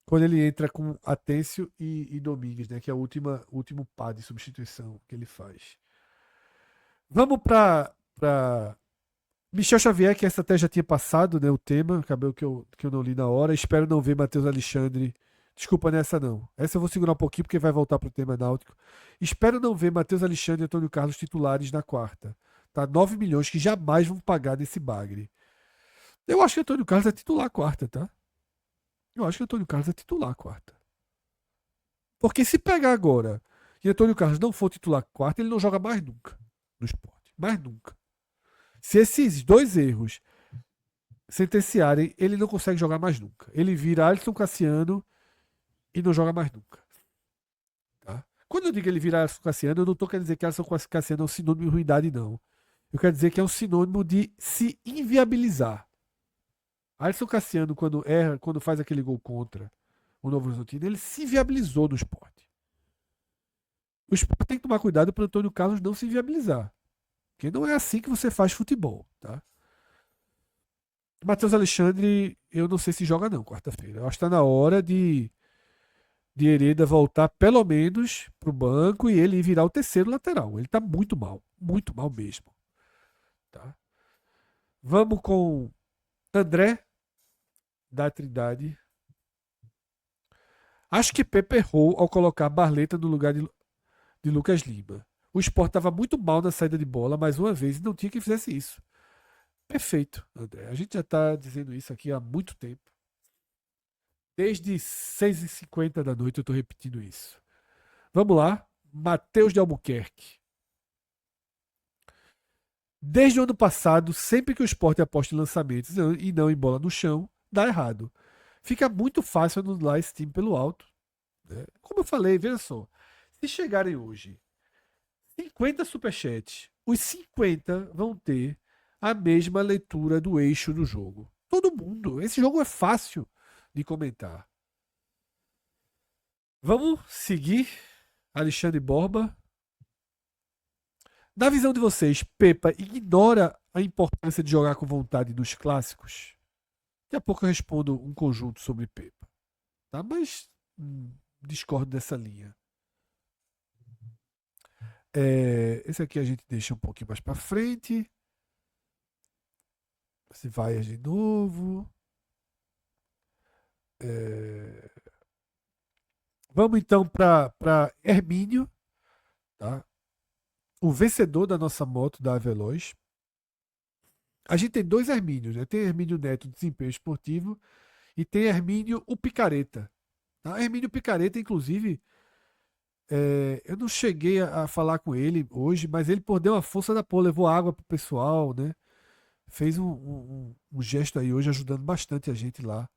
Quando ele entra com Atencio e Domingues, né? Que é o último par de substituição que ele faz. Vamos para Michel Xavier, que essa até já tinha passado, né, o tema. Acabou que eu não li na hora. Espero não ver Matheus Alexandre. Desculpa nessa não. Essa eu vou segurar um pouquinho porque vai voltar para o tema náutico. Espero não ver Matheus Alexandre e Antônio Carlos titulares na quarta. Tá? 9 milhões que jamais vão pagar nesse bagre. Eu acho que Antônio Carlos é titular quarta, tá? Eu acho que Antônio Carlos é titular quarta. Porque se pegar agora e Antônio Carlos não for titular quarta, ele não joga mais nunca no Sport. Mais nunca. Se esses 2 erros sentenciarem, ele não consegue jogar mais nunca. Ele vira Alisson Cassiano e não joga mais nunca. Tá? Quando eu digo ele vira Alisson Cassiano, eu não estou querendo dizer que Alisson Cassiano é um sinônimo de ruindade, não. Eu quero dizer que é um sinônimo de se inviabilizar. Alisson Cassiano, quando erra, quando faz aquele gol contra o Novo Horizontino, ele se viabilizou no Sport. O Sport tem que tomar cuidado para o Antônio Carlos não se viabilizar. Porque não é assim que você faz futebol, tá? Matheus Alexandre, eu não sei se joga não, quarta-feira. Eu acho que está na hora de Hereda voltar pelo menos para o banco e ele virar o terceiro lateral. Ele está muito mal mesmo. Tá? Vamos com André da Trindade. Acho que Pepe errou ao colocar Barleta no lugar de Lucas Lima. O Sport estava muito mal na saída de bola, mais uma vez, e não tinha quem fizesse isso. Perfeito, André. A gente já está dizendo isso aqui há muito tempo. Desde 6h50 da noite eu estou repetindo isso. Vamos lá. Matheus de Albuquerque. Desde o ano passado, sempre que o Sport aposta em lançamentos e não em bola no chão, dá errado. Fica muito fácil anular esse time pelo alto. Né? Como eu falei, veja só. Se chegarem hoje 50 superchats, os 50 vão ter a mesma leitura do eixo do jogo. Todo mundo. Esse jogo é fácil de comentar. Vamos seguir. Alexandre Borba. Na visão de vocês, Pepa ignora a importância de jogar com vontade nos clássicos? Daqui a pouco eu respondo um conjunto sobre Pepa. Tá? Mas discordo dessa linha. Esse aqui a gente deixa um pouquinho mais para frente. Se vai de novo. Vamos então para Hermínio, tá? O vencedor da nossa moto da Aveloz. A gente tem dois Hermínios, né? Tem Hermínio Neto, desempenho esportivo, e tem Hermínio o Picareta. Tá? Hermínio Picareta, inclusive, eu não cheguei a falar com ele hoje, mas ele deu uma força da porra, levou água pro pessoal, né? Fez um gesto aí hoje, ajudando bastante a gente lá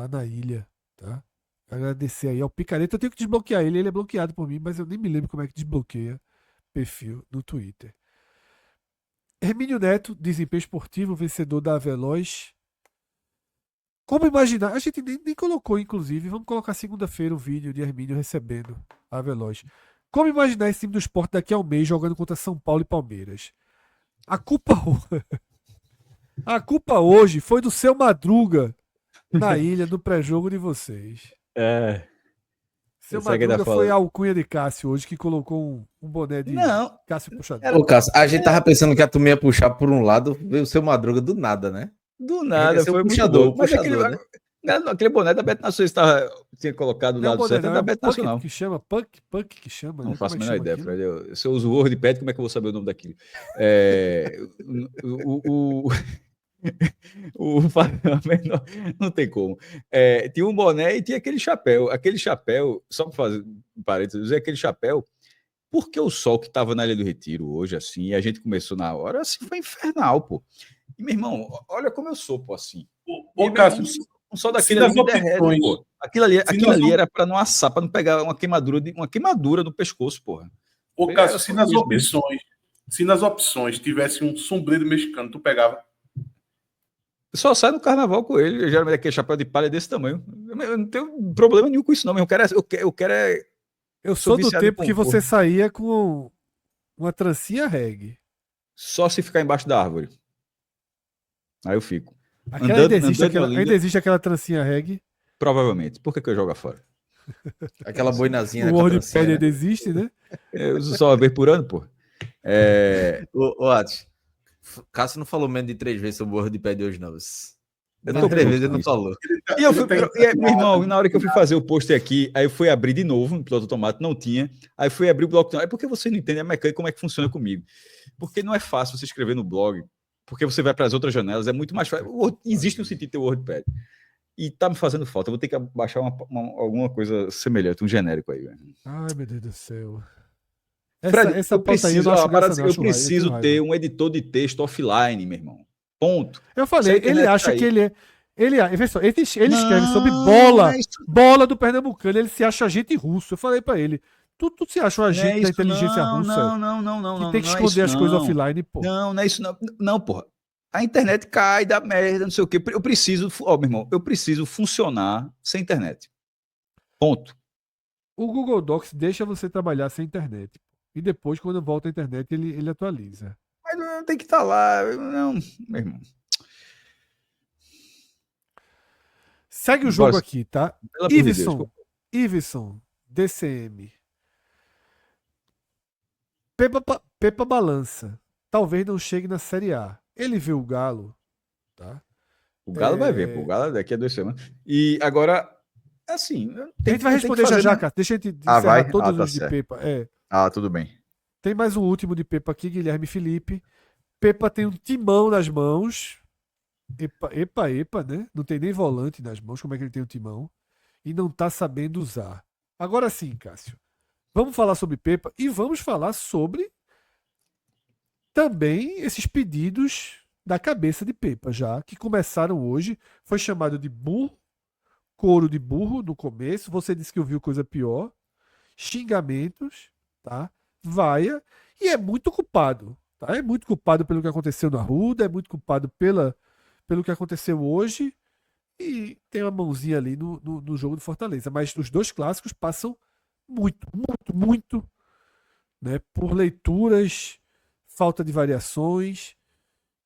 na ilha, tá? Agradecer aí ao Picareta. Eu tenho que desbloquear ele é bloqueado por mim, mas eu nem me lembro como é que desbloqueia perfil no Twitter. Hermínio Neto, desempenho esportivo, vencedor da Aveloz. Como imaginar? A gente nem colocou, inclusive. Vamos colocar segunda-feira o vídeo de Hermínio recebendo a Aveloz. Como imaginar esse time do Sport daqui a um mês jogando contra São Paulo e Palmeiras? A culpa hoje foi do seu Madruga na ilha, no pré-jogo de vocês. Seu Madruga foi a alcunha de Cássio hoje, que colocou um boné de Cássio Puxador. Ô, Cássio, a gente tava pensando que a turma ia puxar por um lado, veio o seu Madruga do nada, né? Do nada, foi puxador. Mas né? Aquele boné da Beto Nacional tinha colocado do lado certo, é da Beto Nacional. Que chama? Punk que chama? Não faço a menor ideia, Fred. Se eu uso o WordPad, como é que eu vou saber o nome daquilo? Não tem como. Tinha um boné e tinha aquele chapéu. Aquele chapéu, só para fazer um parênteses, aquele chapéu, porque o sol que estava na Ilha do Retiro hoje, assim, e a gente começou na hora, assim, foi infernal, pô. E, meu irmão, olha como eu sou, pô, assim. Ô, Cássio, um sol daquele ali derrete, pô. Aquilo ali era para não assar, para não pegar uma queimadura no pescoço, porra. Ô, Cássio, se nas opções tivesse um sombreiro mexicano, tu pegava? Só sai no carnaval com ele. Geralmente aquele chapéu de palha desse tamanho. Eu não tenho problema nenhum com isso, não. Eu sou do tempo que você saía com uma trancinha reggae. Só se ficar embaixo da árvore. Aí eu fico. Ainda existe aquela trancinha reggae? Provavelmente. Por que eu jogo fora? Aquela boinazinha. O WordPad ainda existe, né? Eu uso só uma vez por ano, pô. Ô, Atos, Cássio não falou menos de 3 vezes sobre o WordPad hoje, não. Eu tô 3 vezes, ele não falou. E eu fui, meu irmão, na hora que eu fui fazer o post aqui, aí eu fui abrir de novo no piloto automático, não tinha. Aí fui abrir o bloco. É porque você não entende a mecânica, como é que funciona comigo. Porque não é fácil você escrever no blog, porque você vai para as outras janelas, é muito mais fácil. Existe um sentido de ter o WordPad. E tá me fazendo falta. Eu vou ter que baixar alguma coisa semelhante, um genérico aí. Velho. Ai, meu Deus do céu. Essa eu preciso ter um editor de texto offline, meu irmão. Ponto. Eu falei, ele acha que ele é. Ele escreve sobre bola do Pernambucano, ele se acha agente russo. Eu falei pra ele, tu se acha um agente da inteligência russa? Não. Que tem que esconder as coisas offline, pô. Não é isso não. Não, porra. a internet cai, dá merda, não sei o quê. Eu preciso, meu irmão, eu preciso funcionar sem internet. Ponto. O Google Docs deixa você trabalhar sem internet. E depois, quando volta a internet, ele atualiza. Mas não tem que estar lá. Não, meu irmão. Segue o jogo aqui, tá? Iveson, DCM. Pepa balança. Talvez não chegue na Série A. Ele vê o Galo, tá? O Galo vai ver, pô. O Galo daqui a 2 semanas. E agora, assim... A gente vai responder já, cara. Deixa eu encerrar todos os de Pepa. Tudo bem. Tem mais um último de Pepa aqui, Guilherme Felipe. Pepa tem um timão nas mãos. Epa, né? Não tem nem volante nas mãos. Como é que ele tem um timão? E não tá sabendo usar. Agora sim, Cássio. Vamos falar sobre Pepa e vamos falar sobre também esses pedidos da cabeça de Pepa, já que começaram hoje. Foi chamado de burro, couro de burro no começo. Você disse que ouviu coisa pior. Xingamentos, tá? Vaia. E é muito culpado. Tá? É muito culpado pelo que aconteceu na Arruda, é muito culpado pelo que aconteceu hoje. E tem uma mãozinha ali no jogo do Fortaleza. Mas os dois clássicos passam muito, né, por leituras, falta de variações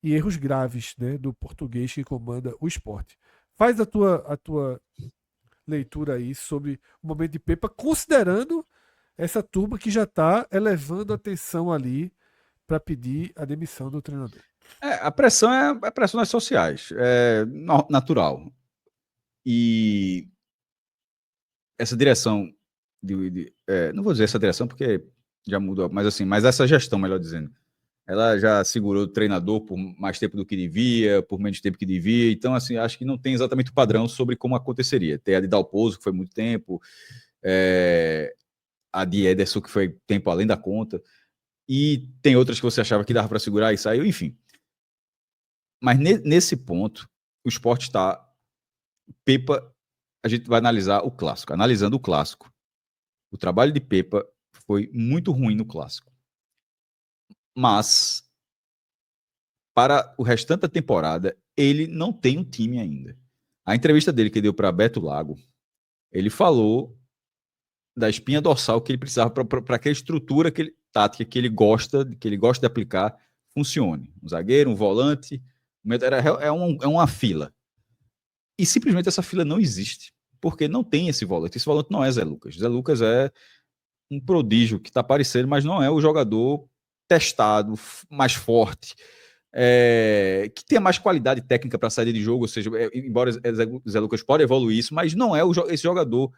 e erros graves, né, do português que comanda o esporte. Faz a tua leitura aí sobre o momento de Pepa, considerando essa turma que já está elevando a atenção ali para pedir a demissão do treinador. A pressão é a pressão nas sociais, é natural. E essa direção não vou dizer essa direção porque já mudou, mas essa gestão, melhor dizendo, ela já segurou o treinador por mais tempo do que devia, por menos tempo que devia, então assim, acho que não tem exatamente o padrão sobre como aconteceria. Tem a de Dalpozo, que foi muito tempo, a de Ederson, que foi tempo além da conta, e tem outras que você achava que dava para segurar e saiu, enfim. Mas nesse ponto, o Sport está... Pepa, a gente vai analisar o clássico. Analisando o clássico, o trabalho de Pepa foi muito ruim no clássico. Mas, para o restante da temporada, ele não tem um time ainda. A entrevista dele que deu para Beto Lago, ele falou da espinha dorsal que ele precisava para que a estrutura tática que ele gosta de aplicar funcione. Um zagueiro, um volante, é uma fila. E simplesmente essa fila não existe, porque não tem esse volante. Esse volante não é Zé Lucas. Zé Lucas é um prodígio que está aparecendo, mas não é o jogador testado, mais forte, que tenha mais qualidade técnica para saída de jogo, ou seja, embora Zé Lucas pode evoluir isso, mas não é esse jogador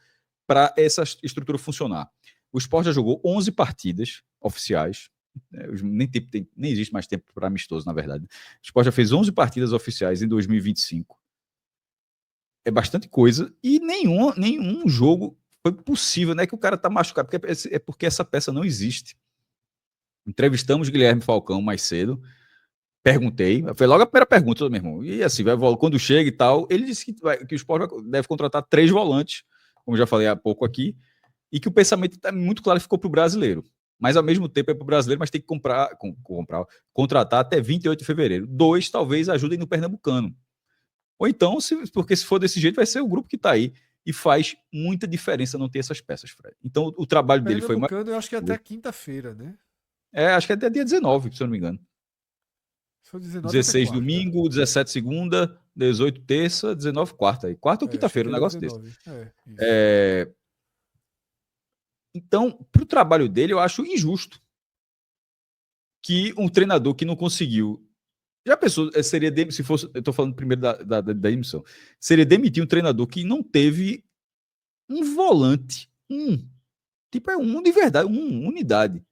para essa estrutura funcionar. O Sport já jogou 11 partidas oficiais, nem existe mais tempo para amistoso, na verdade. O Sport já fez 11 partidas oficiais em 2025. É bastante coisa, e nenhum jogo foi possível, não é que o cara tá machucado, porque essa peça não existe. Entrevistamos Guilherme Falcão mais cedo, perguntei, foi logo a primeira pergunta, meu irmão, e assim, quando chega e tal, ele disse que o Sport deve contratar 3 volantes, como já falei há pouco aqui, e que o pensamento está muito claro, ficou para o brasileiro, mas ao mesmo tempo é para o brasileiro, mas tem que contratar até 28 de fevereiro. 2 talvez ajudem no Pernambucano. Ou então, porque se for desse jeito, vai ser o grupo que está aí. E faz muita diferença não ter essas peças, Fred. Então, o trabalho dele foi... Eu acho que é até quinta-feira, né? Acho que é até dia 19, se eu não me engano. 16 domingo, 17 segunda, 18 terça, 19 quarta. Quarta ou quinta-feira, um negócio desse. Então, para o trabalho dele, eu acho injusto que um treinador que não conseguiu... Já pensou, se fosse, eu estou falando primeiro da demissão, seria demitir um treinador que não teve um volante, de verdade, uma unidade,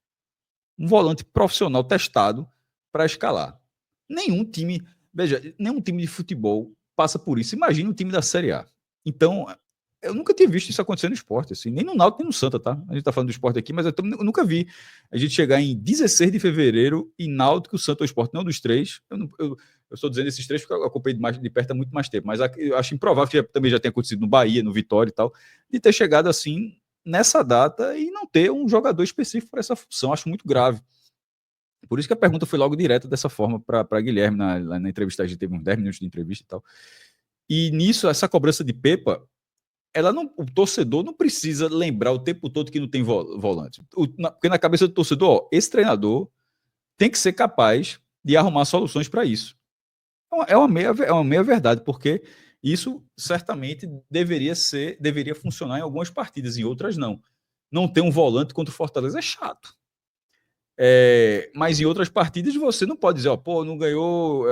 um volante profissional testado para escalar. Nenhum time de futebol passa por isso. Imagina um time da Série A. Então, eu nunca tinha visto isso acontecer no esporte, assim, nem no Náutico, nem no Santa, tá? A gente tá falando do esporte aqui, mas eu nunca vi a gente chegar em 16 de fevereiro e Náutico, Santa ou Esporte, não dos 3. Eu estou dizendo esses 3 porque eu acompanhei de perto há muito mais tempo, mas eu acho improvável que também já tenha acontecido no Bahia, no Vitória e tal, de ter chegado assim nessa data e não ter um jogador específico para essa função. Acho muito grave. Por isso que a pergunta foi logo direta dessa forma para Guilherme na entrevista. A gente teve uns 10 minutos de entrevista e tal. E nisso, essa cobrança de Pepa, o torcedor não precisa lembrar o tempo todo que não tem volante. Porque na cabeça do torcedor, esse treinador tem que ser capaz de arrumar soluções para isso. É uma meia verdade, porque isso certamente deveria funcionar em algumas partidas, em outras não. Não ter um volante contra o Fortaleza é chato. Mas em outras partidas você não pode dizer, não ganhou,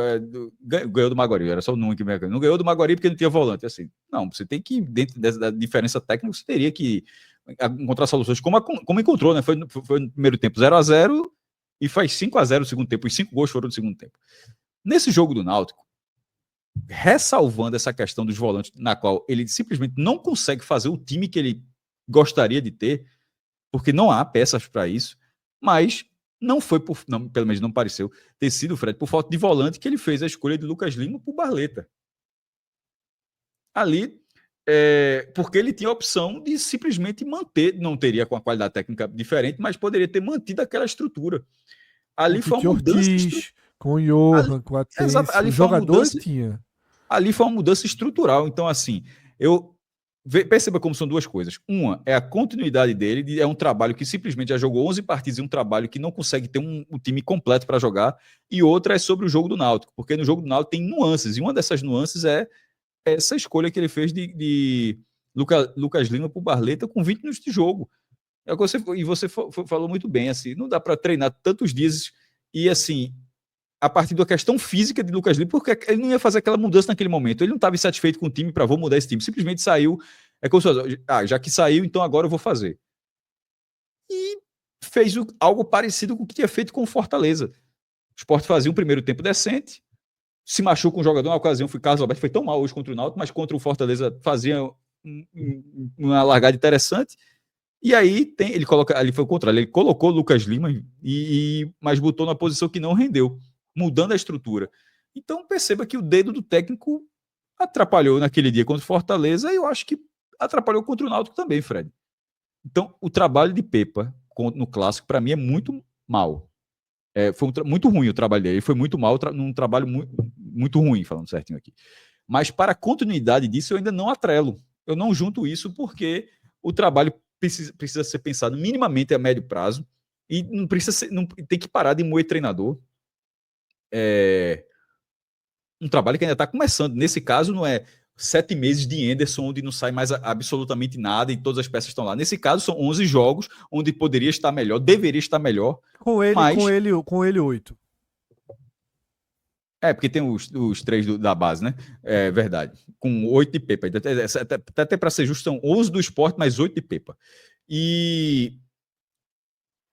ganhou do Maguari, era só o número que me não ganhou do Maguari porque não tinha volante. Assim, não, você tem que, dentro da diferença técnica, você teria que encontrar soluções, como encontrou, né? Foi no primeiro tempo 0-0 e faz 5-0 no segundo tempo, os 5 gols foram no segundo tempo. Nesse jogo do Náutico, ressalvando essa questão dos volantes, na qual ele simplesmente não consegue fazer o time que ele gostaria de ter, porque não há peças para isso, mas não foi pelo menos não pareceu ter sido, Fred, por falta de volante que ele fez a escolha de Lucas Lima por Barleta. Ali, porque ele tinha a opção de simplesmente manter, não teria com a qualidade técnica diferente, mas poderia ter mantido aquela estrutura. Ali foi uma mudança com o Johan, com a Tense, ali foi jogador tinha. Ali foi uma mudança estrutural. Então, assim, perceba como são duas coisas. Uma é a continuidade dele, é um trabalho que simplesmente já jogou 11 partidas e um trabalho que não consegue ter um time completo para jogar. E outra é sobre o jogo do Náutico, porque no jogo do Náutico tem nuances, e uma dessas nuances é essa escolha que ele fez de Lucas Lima por Barleta com 20 minutos de jogo. E você falou muito bem, assim, não dá para treinar tantos dias e, assim, a partir da questão física de Lucas Lima, porque ele não ia fazer aquela mudança naquele momento. Ele não estava insatisfeito com o time para vou mudar esse time. Simplesmente saiu. É como se já que saiu, então agora eu vou fazer. E fez algo parecido com o que tinha feito com o Fortaleza. O Sport fazia um primeiro tempo decente, se machuca um jogador, na ocasião foi Carlos Alberto, foi tão mal hoje contra o Náutico, mas contra o Fortaleza fazia uma largada interessante. E aí ele coloca, ali foi o contrário, ele colocou o Lucas Lima, mas botou na posição que não rendeu, mudando a estrutura. Então perceba que o dedo do técnico atrapalhou naquele dia contra o Fortaleza e eu acho que atrapalhou contra o Náutico também, Fred. Então o trabalho de Pepa no Clássico, para mim, é muito mal. Foi muito ruim o trabalho dele, foi muito mal, num trabalho muito ruim, falando certinho aqui. Mas para a continuidade disso eu ainda não atrelo. Eu não junto isso porque o trabalho precisa ser pensado minimamente a médio prazo e não tem que parar de moer treinador. Um trabalho que ainda está começando. Nesse caso, não é 7 meses de Anderson, onde não sai mais absolutamente nada e todas as peças estão lá. Nesse caso, são 11 jogos, onde poderia estar melhor, deveria estar melhor. Com ele 8. Porque tem os 3 da base, né? É verdade. Com 8 de Pepa. Até para ser justo, são 11 do Sport, mais 8 de Pepa. E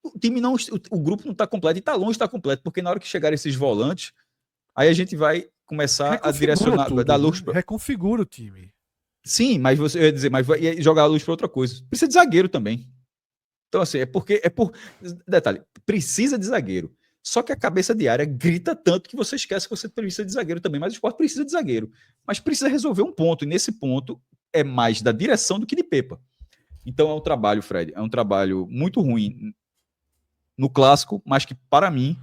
o time não, o grupo não está completo, e está longe de estar completo, porque na hora que chegar esses volantes, aí a gente vai começar a direcionar, tudo, dar luz para... Reconfigura o time. Sim, mas você ia dizer, mas vai jogar a luz para outra coisa. Precisa de zagueiro também. Então, assim, detalhe, precisa de zagueiro. Só que a cabeça de área grita tanto que você esquece que você precisa de zagueiro também. Mas o Sport precisa de zagueiro. Mas precisa resolver um ponto. E nesse ponto é mais da direção do que de Pepa. Então é um trabalho, Fred, é um trabalho muito ruim no Clássico, mas que, para mim,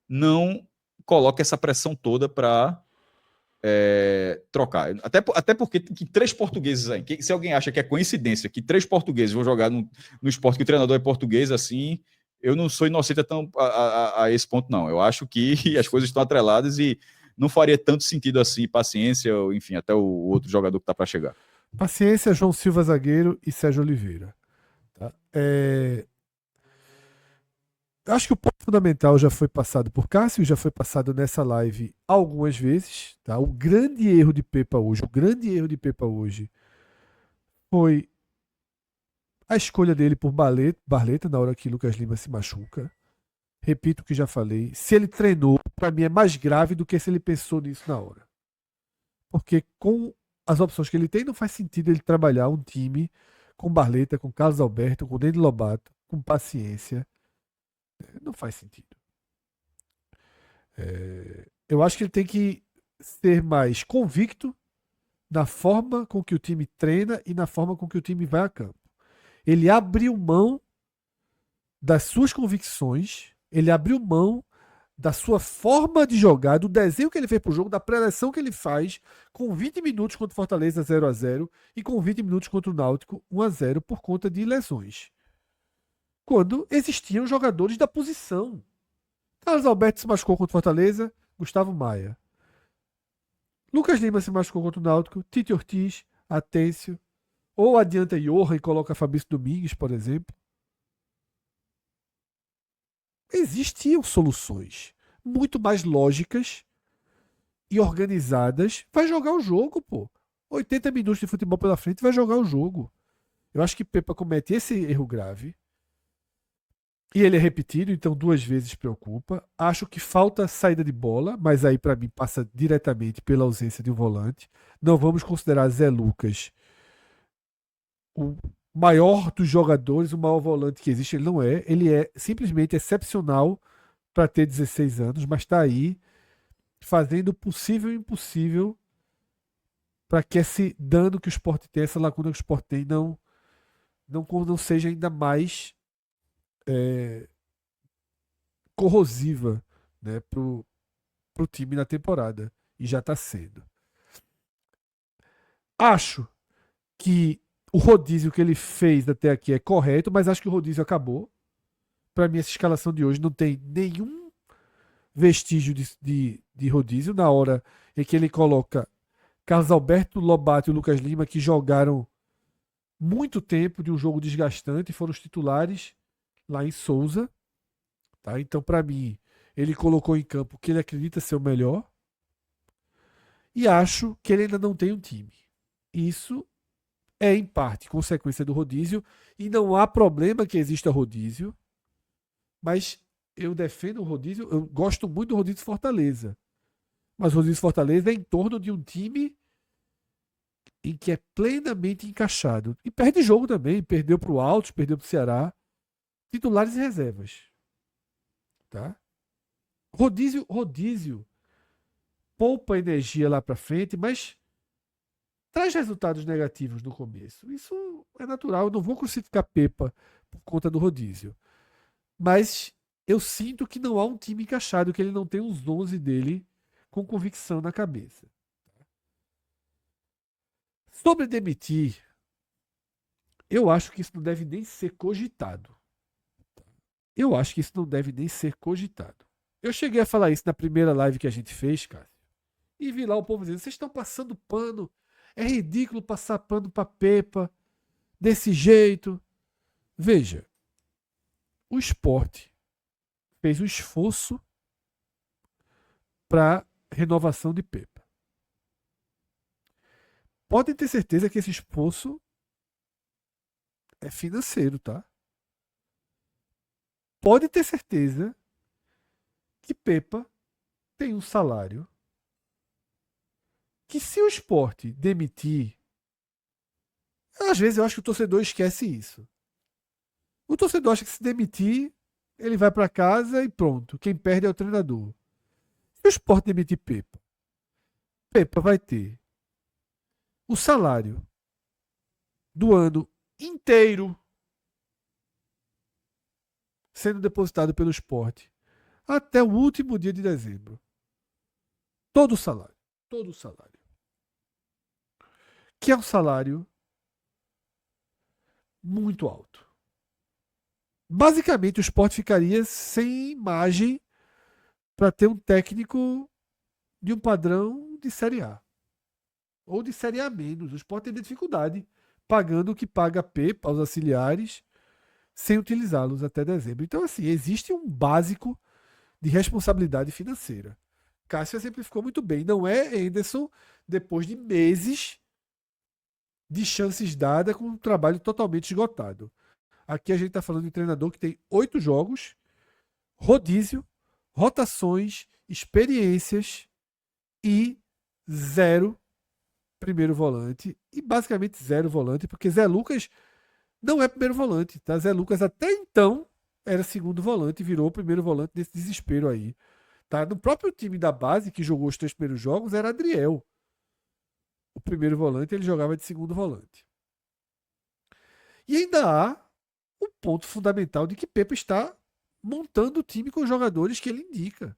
não coloca essa pressão toda para trocar. Até porque tem 3 portugueses aí. Se alguém acha que é coincidência que 3 portugueses vão jogar no Sport que o treinador é português, assim, eu não sou inocente a esse ponto, não. Eu acho que as coisas estão atreladas e não faria tanto sentido assim, Paciência, enfim, até o outro jogador que está para chegar. Paciência, João Silva, zagueiro, e Sérgio Oliveira. Tá? Acho que o ponto fundamental já foi passado por Cássio, já foi passado nessa live algumas vezes. Tá? O grande erro de Pepa hoje foi a escolha dele por Barleta na hora que Lucas Lima se machuca. Repito o que já falei. Se ele treinou, para mim é mais grave do que se ele pensou nisso na hora. Porque com as opções que ele tem, não faz sentido ele trabalhar um time com Barleta, com Carlos Alberto, com Ney Lobato, com Paciência. Não faz sentido. Eu acho que ele tem que ser mais convicto na forma com que o time treina e na forma com que o time vai a campo. Ele abriu mão das suas convicções, ele abriu mão da sua forma de jogar, do desenho que ele fez pro jogo, da preleção que ele faz, com 20 minutos contra o Fortaleza 0-0 e com 20 minutos contra o Náutico 1-0 por conta de lesões. Quando existiam jogadores da posição. Carlos Alberto se machucou contra o Fortaleza, Gustavo Maia. Lucas Lima se machucou contra o Náutico, Tite Ortiz, Atêncio, ou adianta Johan e coloca Fabrício Domingues, por exemplo. Existiam soluções muito mais lógicas e organizadas. Vai jogar o jogo, pô. 80 minutos de futebol pela frente, vai jogar o jogo. Eu acho que Pepa comete esse erro grave. E ele é repetido, então 2 vezes preocupa. Acho que falta saída de bola, mas aí para mim passa diretamente pela ausência de um volante. Não vamos considerar Zé Lucas o maior dos jogadores, o maior volante que existe. Ele não é. Ele é simplesmente excepcional para ter 16 anos, mas está aí fazendo o possível e o impossível para que esse dano que o Sport tem, essa lacuna que o Sport tem, não seja ainda mais corrosiva, né, pro time na temporada. E já está sendo. Acho que o rodízio que ele fez até aqui é correto, mas acho que o rodízio acabou. Para mim, essa escalação de hoje não tem nenhum vestígio de rodízio. Na hora em que ele coloca Carlos Alberto, Lobato e Lucas Lima, que jogaram muito tempo de um jogo desgastante, foram os titulares lá em Souza. Tá? Então, para mim, ele colocou em campo o que ele acredita ser o melhor. E acho que ele ainda não tem um time. Isso é, em parte, consequência do rodízio. E não há problema que exista rodízio. Mas eu defendo o rodízio. Eu gosto muito do rodízio Fortaleza. Mas o rodízio Fortaleza é em torno de um time em que é plenamente encaixado. E perde jogo também. Perdeu para o Altos, perdeu para o Ceará. Titulares e reservas. Tá? Rodízio poupa energia lá para frente, mas traz resultados negativos no começo. Isso é natural. Eu não vou crucificar Pepa por conta do rodízio. Mas eu sinto que não há um time encaixado, que ele não tem os 11 dele com convicção na cabeça. Sobre demitir, eu acho que isso não deve nem ser cogitado. Eu acho que isso não deve nem ser cogitado. Eu cheguei a falar isso na primeira live que a gente fez, cara. E vi lá o povo dizendo, vocês estão passando pano. É ridículo passar pano para Pepa desse jeito. Veja, o Sport fez um esforço para renovação de Pepa. Podem ter certeza que esse esforço é financeiro, tá? Pode ter certeza que Pepa tem um salário que, se o Sport demitir, às vezes eu acho que o torcedor esquece isso. O torcedor acha que, se demitir, ele vai para casa e pronto. Quem perde é o treinador. Se o Sport demitir Pepa vai ter o salário do ano inteiro sendo depositado pelo Sport até o último dia de dezembro. Todo o salário. Todo o salário. Que é um salário muito alto. Basicamente, o Sport ficaria sem imagem para ter um técnico de um padrão de Série A. Ou de Série A menos. O Sport tem dificuldade pagando o que paga a Pepa aos auxiliares sem utilizá-los até dezembro. Então, assim, existe um básico de responsabilidade financeira. Cássio exemplificou muito bem. Não é Henderson depois de meses de chances dadas com um trabalho totalmente esgotado. Aqui a gente está falando de um treinador que tem 8 jogos, rodízio, rotações, experiências e 0 primeiro volante. E basicamente 0 volante, porque Zé Lucas não é primeiro volante. Tá? Zé Lucas até então era segundo volante e virou primeiro volante nesse desespero aí. Tá? No próprio time da base, que jogou os 3 primeiros jogos, era Adriel. O primeiro volante, ele jogava de segundo volante. E ainda há o ponto fundamental de que Pepa está montando o time com os jogadores que ele indica.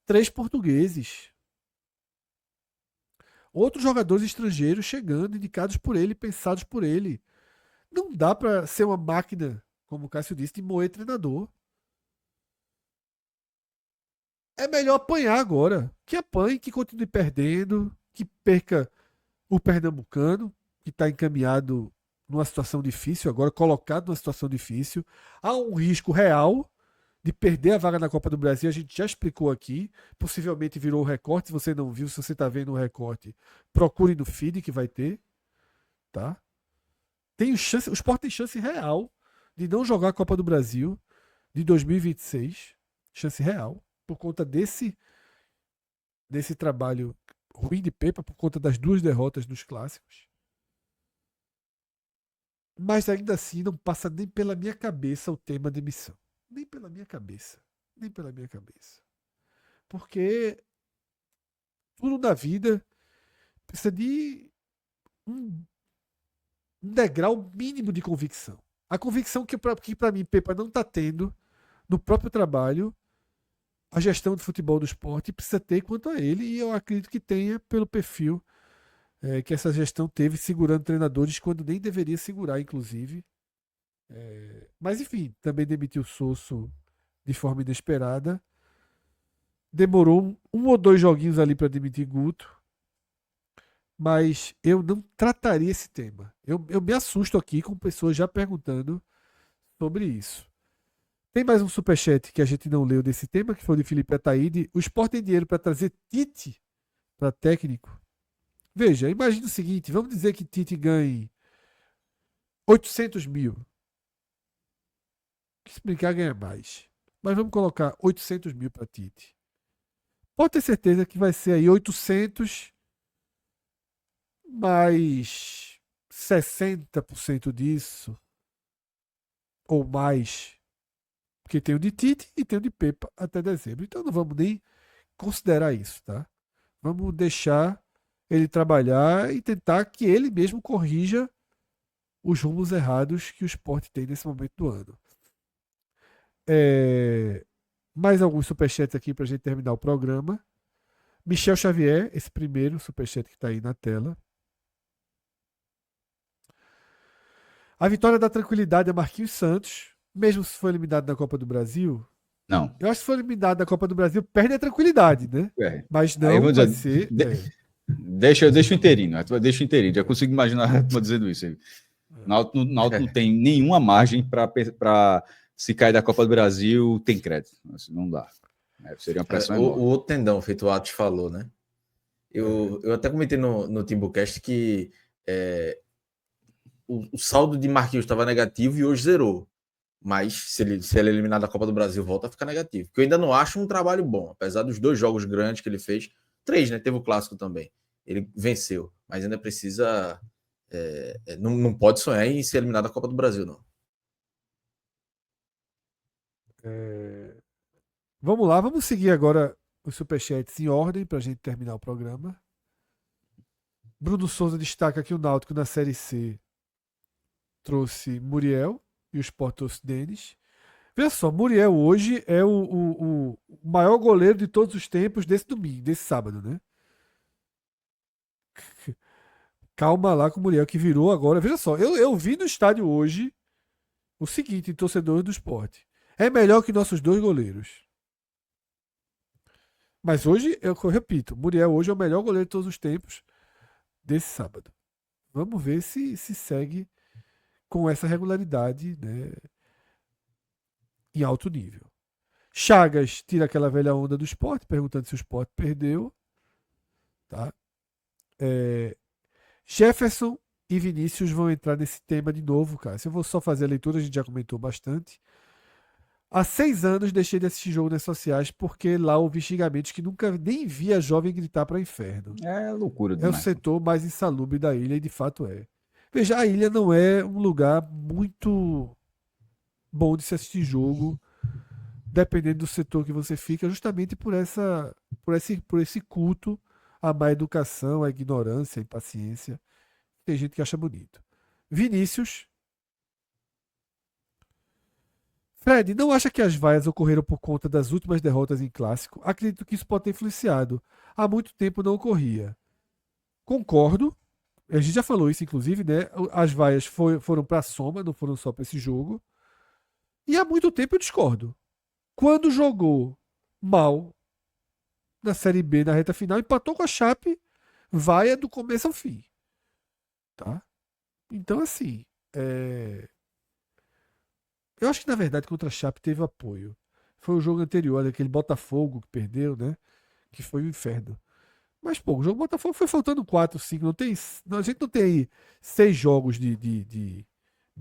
3 portugueses. Outros jogadores estrangeiros chegando, indicados por ele, pensados por ele. Não dá para ser uma máquina, como o Cássio disse, de moer treinador. É melhor apanhar agora. Que apanhe, que continue perdendo, que perca o Pernambucano, que está encaminhado numa situação difícil, agora colocado numa situação difícil. Há um risco real de perder a vaga na Copa do Brasil, a gente já explicou aqui, possivelmente virou o recorte, se você não viu, se você está vendo o recorte, procure no feed que vai ter, tá? Tem chance, o Sport tem chance real de não jogar a Copa do Brasil de 2026, chance real, por conta desse trabalho ruim de Pepa, por conta das 2 derrotas nos clássicos. Mas ainda assim não passa nem pela minha cabeça o tema demissão. Nem pela minha cabeça. Nem pela minha cabeça. Porque tudo na vida precisa de um degrau mínimo de convicção. A convicção que para mim Pepa não está tendo no próprio trabalho, a gestão de futebol do esporte precisa ter quanto a ele, e eu acredito que tenha pelo perfil que essa gestão teve segurando treinadores quando nem deveria segurar, inclusive. Mas enfim, também demitiu o Sosso de forma inesperada. Demorou um ou 2 joguinhos ali para demitir Guto. Mas eu não trataria esse tema. Eu me assusto aqui com pessoas já perguntando sobre isso. Tem mais um superchat que a gente não leu desse tema, que foi de Felipe Ataíde. O Sport tem dinheiro para trazer Tite para técnico? Veja, imagine o seguinte, vamos dizer que Tite ganhe 800 mil. Se brincar, ganha mais. Mas vamos colocar 800 mil para Tite. Pode ter certeza que vai ser aí 800 mais 60% disso ou mais, porque tem o de Tite e tem o de Pepa até dezembro. Então não vamos nem considerar isso, tá? Vamos deixar ele trabalhar e tentar que ele mesmo corrija os rumos errados que o Sport tem nesse momento do ano. Mais alguns superchats aqui para a gente terminar o programa. Michel Xavier, esse primeiro superchat que está aí na tela. A vitória da tranquilidade é Marquinhos Santos, mesmo se for eliminado da Copa do Brasil. Não. Eu acho que se for eliminado da Copa do Brasil, perde a tranquilidade, né? Mas não vai ser. Deixa o interino. Deixa o interino. Já consigo imaginar a turma dizendo isso aí. Náutico não tem nenhuma margem para se cair da Copa do Brasil, tem crédito. Não dá. Seria uma pressão enorme. O outro tendão, feito o Atos falou, né? Eu até comentei no Timbucast que o saldo de Marquinhos estava negativo e hoje zerou. Mas se ele é eliminado da Copa do Brasil, volta a ficar negativo. Porque eu ainda não acho um trabalho bom. Apesar dos 2 jogos grandes que ele fez. 3, né? Teve o clássico também. Ele venceu. Mas ainda precisa... não pode sonhar em ser eliminado da Copa do Brasil, não. Vamos lá, vamos seguir agora os superchats em ordem para a gente terminar o programa. Bruno Souza destaca que o Náutico na Série C trouxe Muriel e o Sport trouxe Denis. Veja só, Muriel hoje é o maior goleiro de todos os tempos desse domingo, desse sábado, né? Calma lá com o Muriel, que virou agora. Veja só, eu vi no estádio hoje o seguinte, torcedores do Sport. É melhor que nossos 2 goleiros. Mas hoje, eu repito, Muriel hoje é o melhor goleiro de todos os tempos desse sábado. Vamos ver se segue com essa regularidade, né, em alto nível. Chagas tira aquela velha onda do Sport, perguntando se o Sport perdeu. Tá? Jefferson e Vinícius vão entrar nesse tema de novo, cara. Se eu vou só fazer a leitura, a gente já comentou bastante. Há 6 anos deixei de assistir jogo nas sociais porque lá ouvi xingamentos que nunca nem via jovem gritar para o inferno. É loucura demais. É o setor mais insalubre da ilha e de fato é. Veja, a ilha não é um lugar muito bom de se assistir jogo, dependendo do setor que você fica, justamente por esse culto à má educação, à ignorância, à impaciência. Tem gente que acha bonito. Vinícius Fred, não acha que as vaias ocorreram por conta das últimas derrotas em clássico? Acredito que isso pode ter influenciado. Há muito tempo não ocorria. Concordo. A gente já falou isso, inclusive, né? As vaias foram para a soma, não foram só para esse jogo. E há muito tempo eu discordo. Quando jogou mal na Série B, na reta final, empatou com a Chape, vaia do começo ao fim. Tá? Então, assim, eu acho que, na verdade, contra a Chape teve apoio. Foi o jogo anterior, aquele Botafogo que perdeu, né? Que foi o inferno. Mas, pô, o jogo do Botafogo foi faltando 4, 5. A gente não tem aí 6 jogos de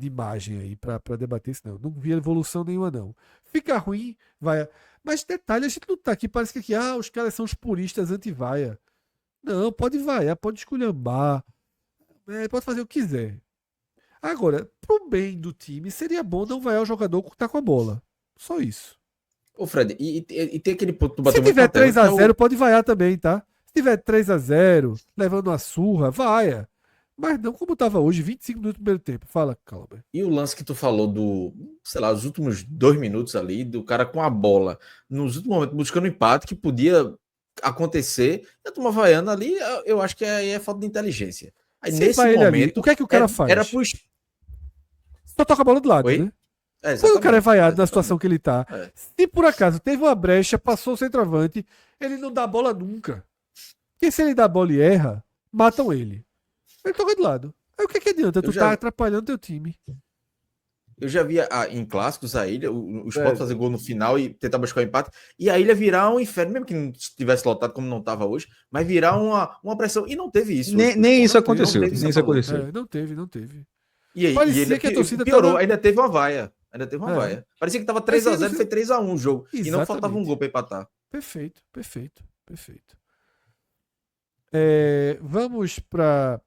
imagem aí pra debater isso, não. Não vi evolução nenhuma, não. Fica ruim, vai. Mas detalhe, a gente não tá aqui, parece que aqui, os caras são os puristas anti-vaia. Não, pode vaiar, pode esculhambar, pode fazer o que quiser. Agora, pro bem do time, seria bom não vaiar o jogador que tá com a bola. Só isso. Ô, Fred, e tem aquele ponto do Se tiver 3-0, pode vaiar também, tá? Se tiver 3-0, levando uma surra, vaia. Mas não como tava hoje, 25 minutos do primeiro tempo. Fala, Calber. E o lance que tu falou sei lá, os últimos 2 minutos ali, do cara com a bola, nos últimos momentos, buscando um empate que podia acontecer, e a turma vaiando ali, eu acho que aí é falta de inteligência. Aí Se nesse vai ele ali, momento. o que é que o cara faz? Era pro. Só toca a bola do lado, Oi? né? Quando o cara é vaiado na situação que ele tá, É. se por acaso teve uma brecha, passou o centroavante, ele não dá a bola nunca. Porque se ele dá a bola e erra, matam ele. Ele toca de lado. Aí o que adianta? Tu tá atrapalhando teu time. Eu já vi em clássicos a ilha, o Sport fazer gol no final e tentar buscar o empate, e a ilha virar um inferno, mesmo que não estivesse lotado como não estava hoje, mas virar uma pressão. E não teve isso. Nem isso aconteceu. Nem isso aconteceu. Não teve. E aí, parecia que a torcida piorou, tava... ainda teve uma vaia. Parecia que tava 3-0, foi 3-1 o jogo. Exatamente. E não faltava um gol para empatar. Perfeito. Vamos para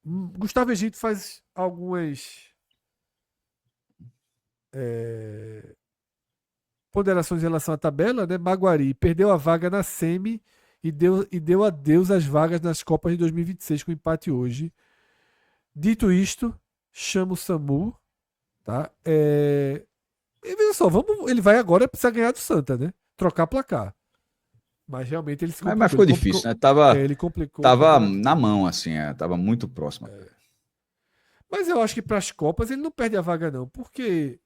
Gustavo Egito faz algumas ponderações em relação à tabela, né? Maguari perdeu a vaga na semi e deu adeus às vagas nas Copas de 2026 com empate hoje. Dito isto, chama o SAMU, tá? E veja só, ele vai agora precisar ganhar do Santa, né? Trocar placar. Mas realmente ele se complicou. Mas ficou difícil, né? Ele complicou. Tava na mão, assim, tava muito próximo. Mas eu acho que para as Copas ele não perde a vaga, não, porque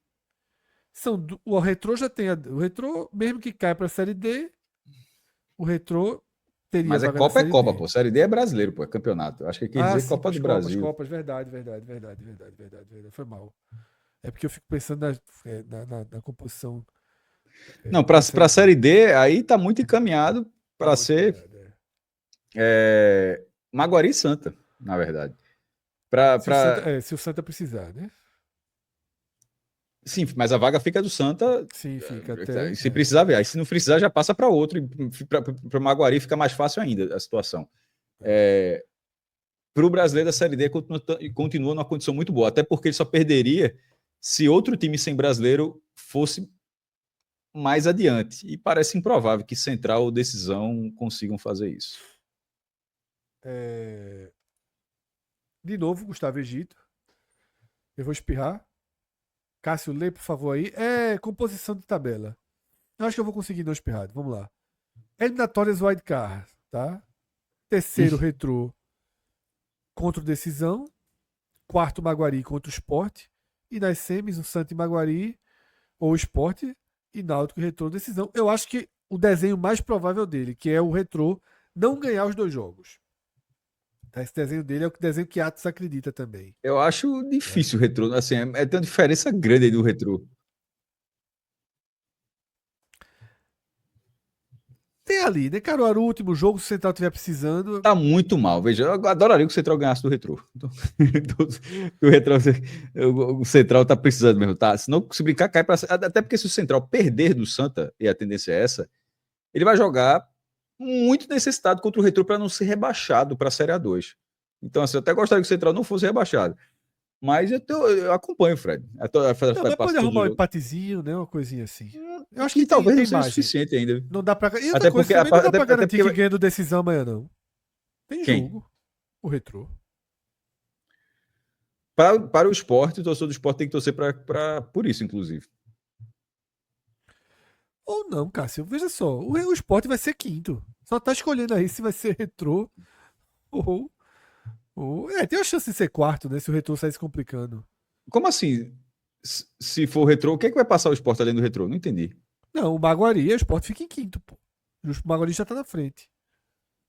o Retrô já tem. O Retrô, mesmo que caia para a Série D, o Retrô teria. Mas Copa é Copa, pô. Série D é brasileiro, pô, é campeonato. Eu acho que quer dizer sim, Copa do Brasil. Copas, verdade. Foi mal. É porque eu fico pensando na composição. Não, para a Série D, aí tá muito encaminhado para ser Maguari e Santa, na verdade. Se o Santa precisar, né? Sim, mas a vaga fica do Santa. Sim, fica até. Se precisar ver. Aí se não precisar, já passa para outro. E para o Maguari fica mais fácil ainda a situação. Para o brasileiro da Série D continua numa condição muito boa, até porque ele só perderia se outro time sem brasileiro fosse mais adiante. E parece improvável que Central ou Decisão consigam fazer isso. De novo, Gustavo Egito. Eu vou espirrar. Cássio, lê, por favor, aí. Composição de tabela. Eu acho que eu vou conseguir não espirrar. Vamos lá. Eliminatórias wildcard, tá? Terceiro, Retrô contra o Decisão. Quarto, Maguari contra o Sport. E nas semis, o Santa e Maguari ou o Sport e Náutico e Retrô Decisão. Eu acho que o desenho mais provável dele, que é o Retrô não ganhar os 2 jogos. Esse desenho dele é o desenho que Atos acredita também. Eu acho difícil o Retrô. Assim, tem uma diferença grande aí do Retrô. Tem ali, né, Caruaru, o último jogo, se o Central estiver precisando. Tá muito mal. Veja, eu adoraria que o Central ganhasse do Retrô. O Central tá precisando mesmo, tá? Senão, se brincar, cai para. Até porque se o Central perder do Santa, e a tendência é essa, ele vai jogar muito necessitado contra o Retrô para não ser rebaixado para a Série A2. Então, assim, eu até gostaria que o Central não fosse rebaixado. Mas eu acompanho, Fred. Mas pode arrumar um empatezinho, né? Uma coisinha assim. Eu acho que talvez tem não seja suficiente ainda. Não dá pra... E até porque, não dá pra garantir que ganha do Decisão amanhã, não. Tem jogo. O Retrô. Para o esporte, o torcedor do esporte tem que torcer por isso, inclusive. Ou não, Cássio. Veja só, o Sport vai ser quinto. Só tá escolhendo aí se vai ser Retrô ou... tem a chance de ser quarto, né? Se o Retrô sair se complicando. Como assim? Se for o Retrô, o que é que vai passar o esporte além do Retrô? Não entendi. Não, o Maguari, o Sport fica em quinto, pô. O Maguari já tá na frente.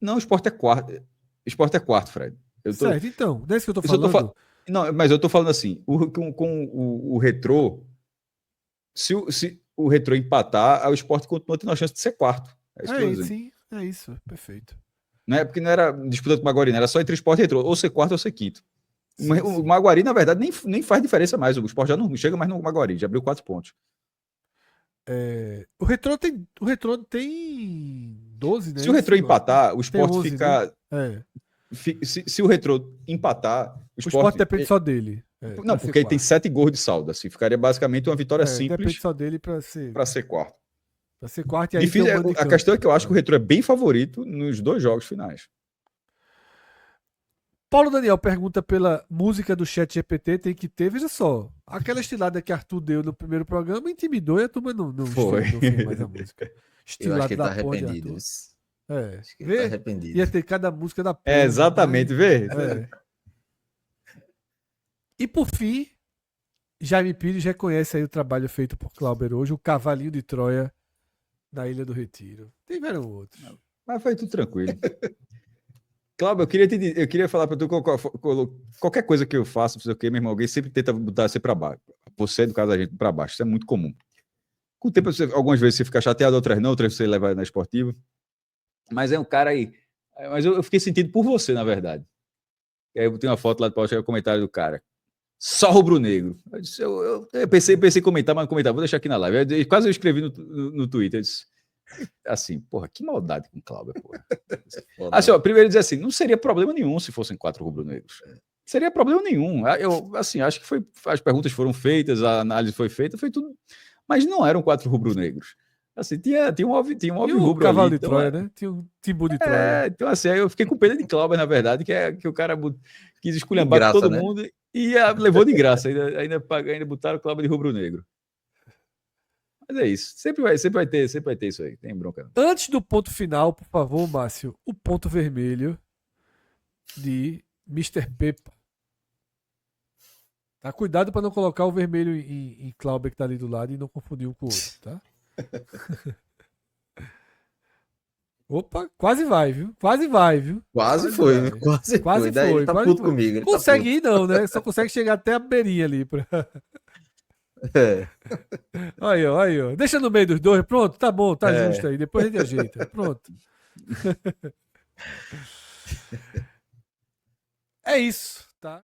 Não, o esporte é quarto. O esporte é quarto, Fred. Certo, então. Não é isso que eu tô Isso eu falando? Não, mas eu tô falando assim, com o Retrô, se o Retrô empatar, o esporte continua tendo a chance de ser quarto. É isso que eu tô dizendo. Sim, é isso. Perfeito. Não é porque não era disputa com o Maguari, era só entre esporte e Retrô, ou ser quarto ou ser quinto. Sim, O sim. Maguari, na verdade, nem faz diferença mais. O esporte já não chega mais no Maguari, já abriu 4 pontos. O Retrô tem 12, né? Se o Retrô empatar, o tem esporte 11, fica. né? Se o Retrô empatar, O Sport depende só dele. Não, porque ele tem 7 gols de saldo. Assim, ficaria basicamente uma vitória Depende simples só dele pra ser quarto. Pra ser quarto e aí Difícil, tem o mando de a campo. questão é que eu acho que o Retrô é bem favorito nos 2 jogos finais. Paulo Daniel pergunta pela música do chat GPT, tem que ter, veja só, aquela estilada que Arthur deu no primeiro programa intimidou e a turma não fez mais a música. Eu acho Estilada que ele tá da porra de arrependido. Arthur. Acho que ele tá arrependido. Ia ter cada música da porra. Exatamente, vê? E por fim, Jaime Pires reconhece aí o trabalho feito por Clauber hoje, o cavalinho de Troia na Ilha do Retiro. Tiveram outros. Mas foi tudo tranquilo. Cláudio, eu queria falar para tu qualquer coisa que eu faça, não sei o que, meu irmão, alguém sempre tenta botar você para baixo. Você, no caso da gente, para baixo. Isso é muito comum. Com o tempo, algumas vezes você fica chateado, outras não, outras você leva na esportiva. Mas é um cara aí. Mas eu fiquei sentindo por você, na verdade. Aí eu botei uma foto lá do Paulo, chega o comentário do cara. Só rubro-negro. Eu pensei em comentar, mas não comentar. Vou deixar aqui na live. Quase eu escrevi no Twitter. Eu disse, assim, porra, que maldade com o Cláudio, porra. Assim, ó, primeiro dizer assim, não seria problema nenhum se fossem 4 rubro-negros. Não seria problema nenhum. Eu, assim, acho que as perguntas foram feitas, a análise foi feita, foi tudo. Mas não eram 4 rubro-negros. Assim, tinha um óbvio rubro cavalo ali. de Troia, né? Tinha um timbu de Troia. Então, assim, aí eu fiquei com pena de Cláudio, na verdade, que o cara quis esculhambar todo mundo e levou de graça. Ainda botaram o Cláudio de rubro-negro. Mas é isso. Sempre vai ter isso aí. Tem bronca. Antes do ponto final, por favor, Márcio, o ponto vermelho de Mr. Pepa. Tá? Cuidado para não colocar o vermelho em Clauber que tá ali do lado e não confundir um com o outro, tá? Opa, quase vai, viu? Quase vai, viu? Quase foi, né? Quase foi. Daí foi. ele tá puto comigo. Consegue ir não, né? Só consegue chegar até a beirinha ali. Aí, ó. Deixa no meio dos dois. Pronto, tá bom, tá justo aí. Depois a gente ajeita. Pronto. É isso.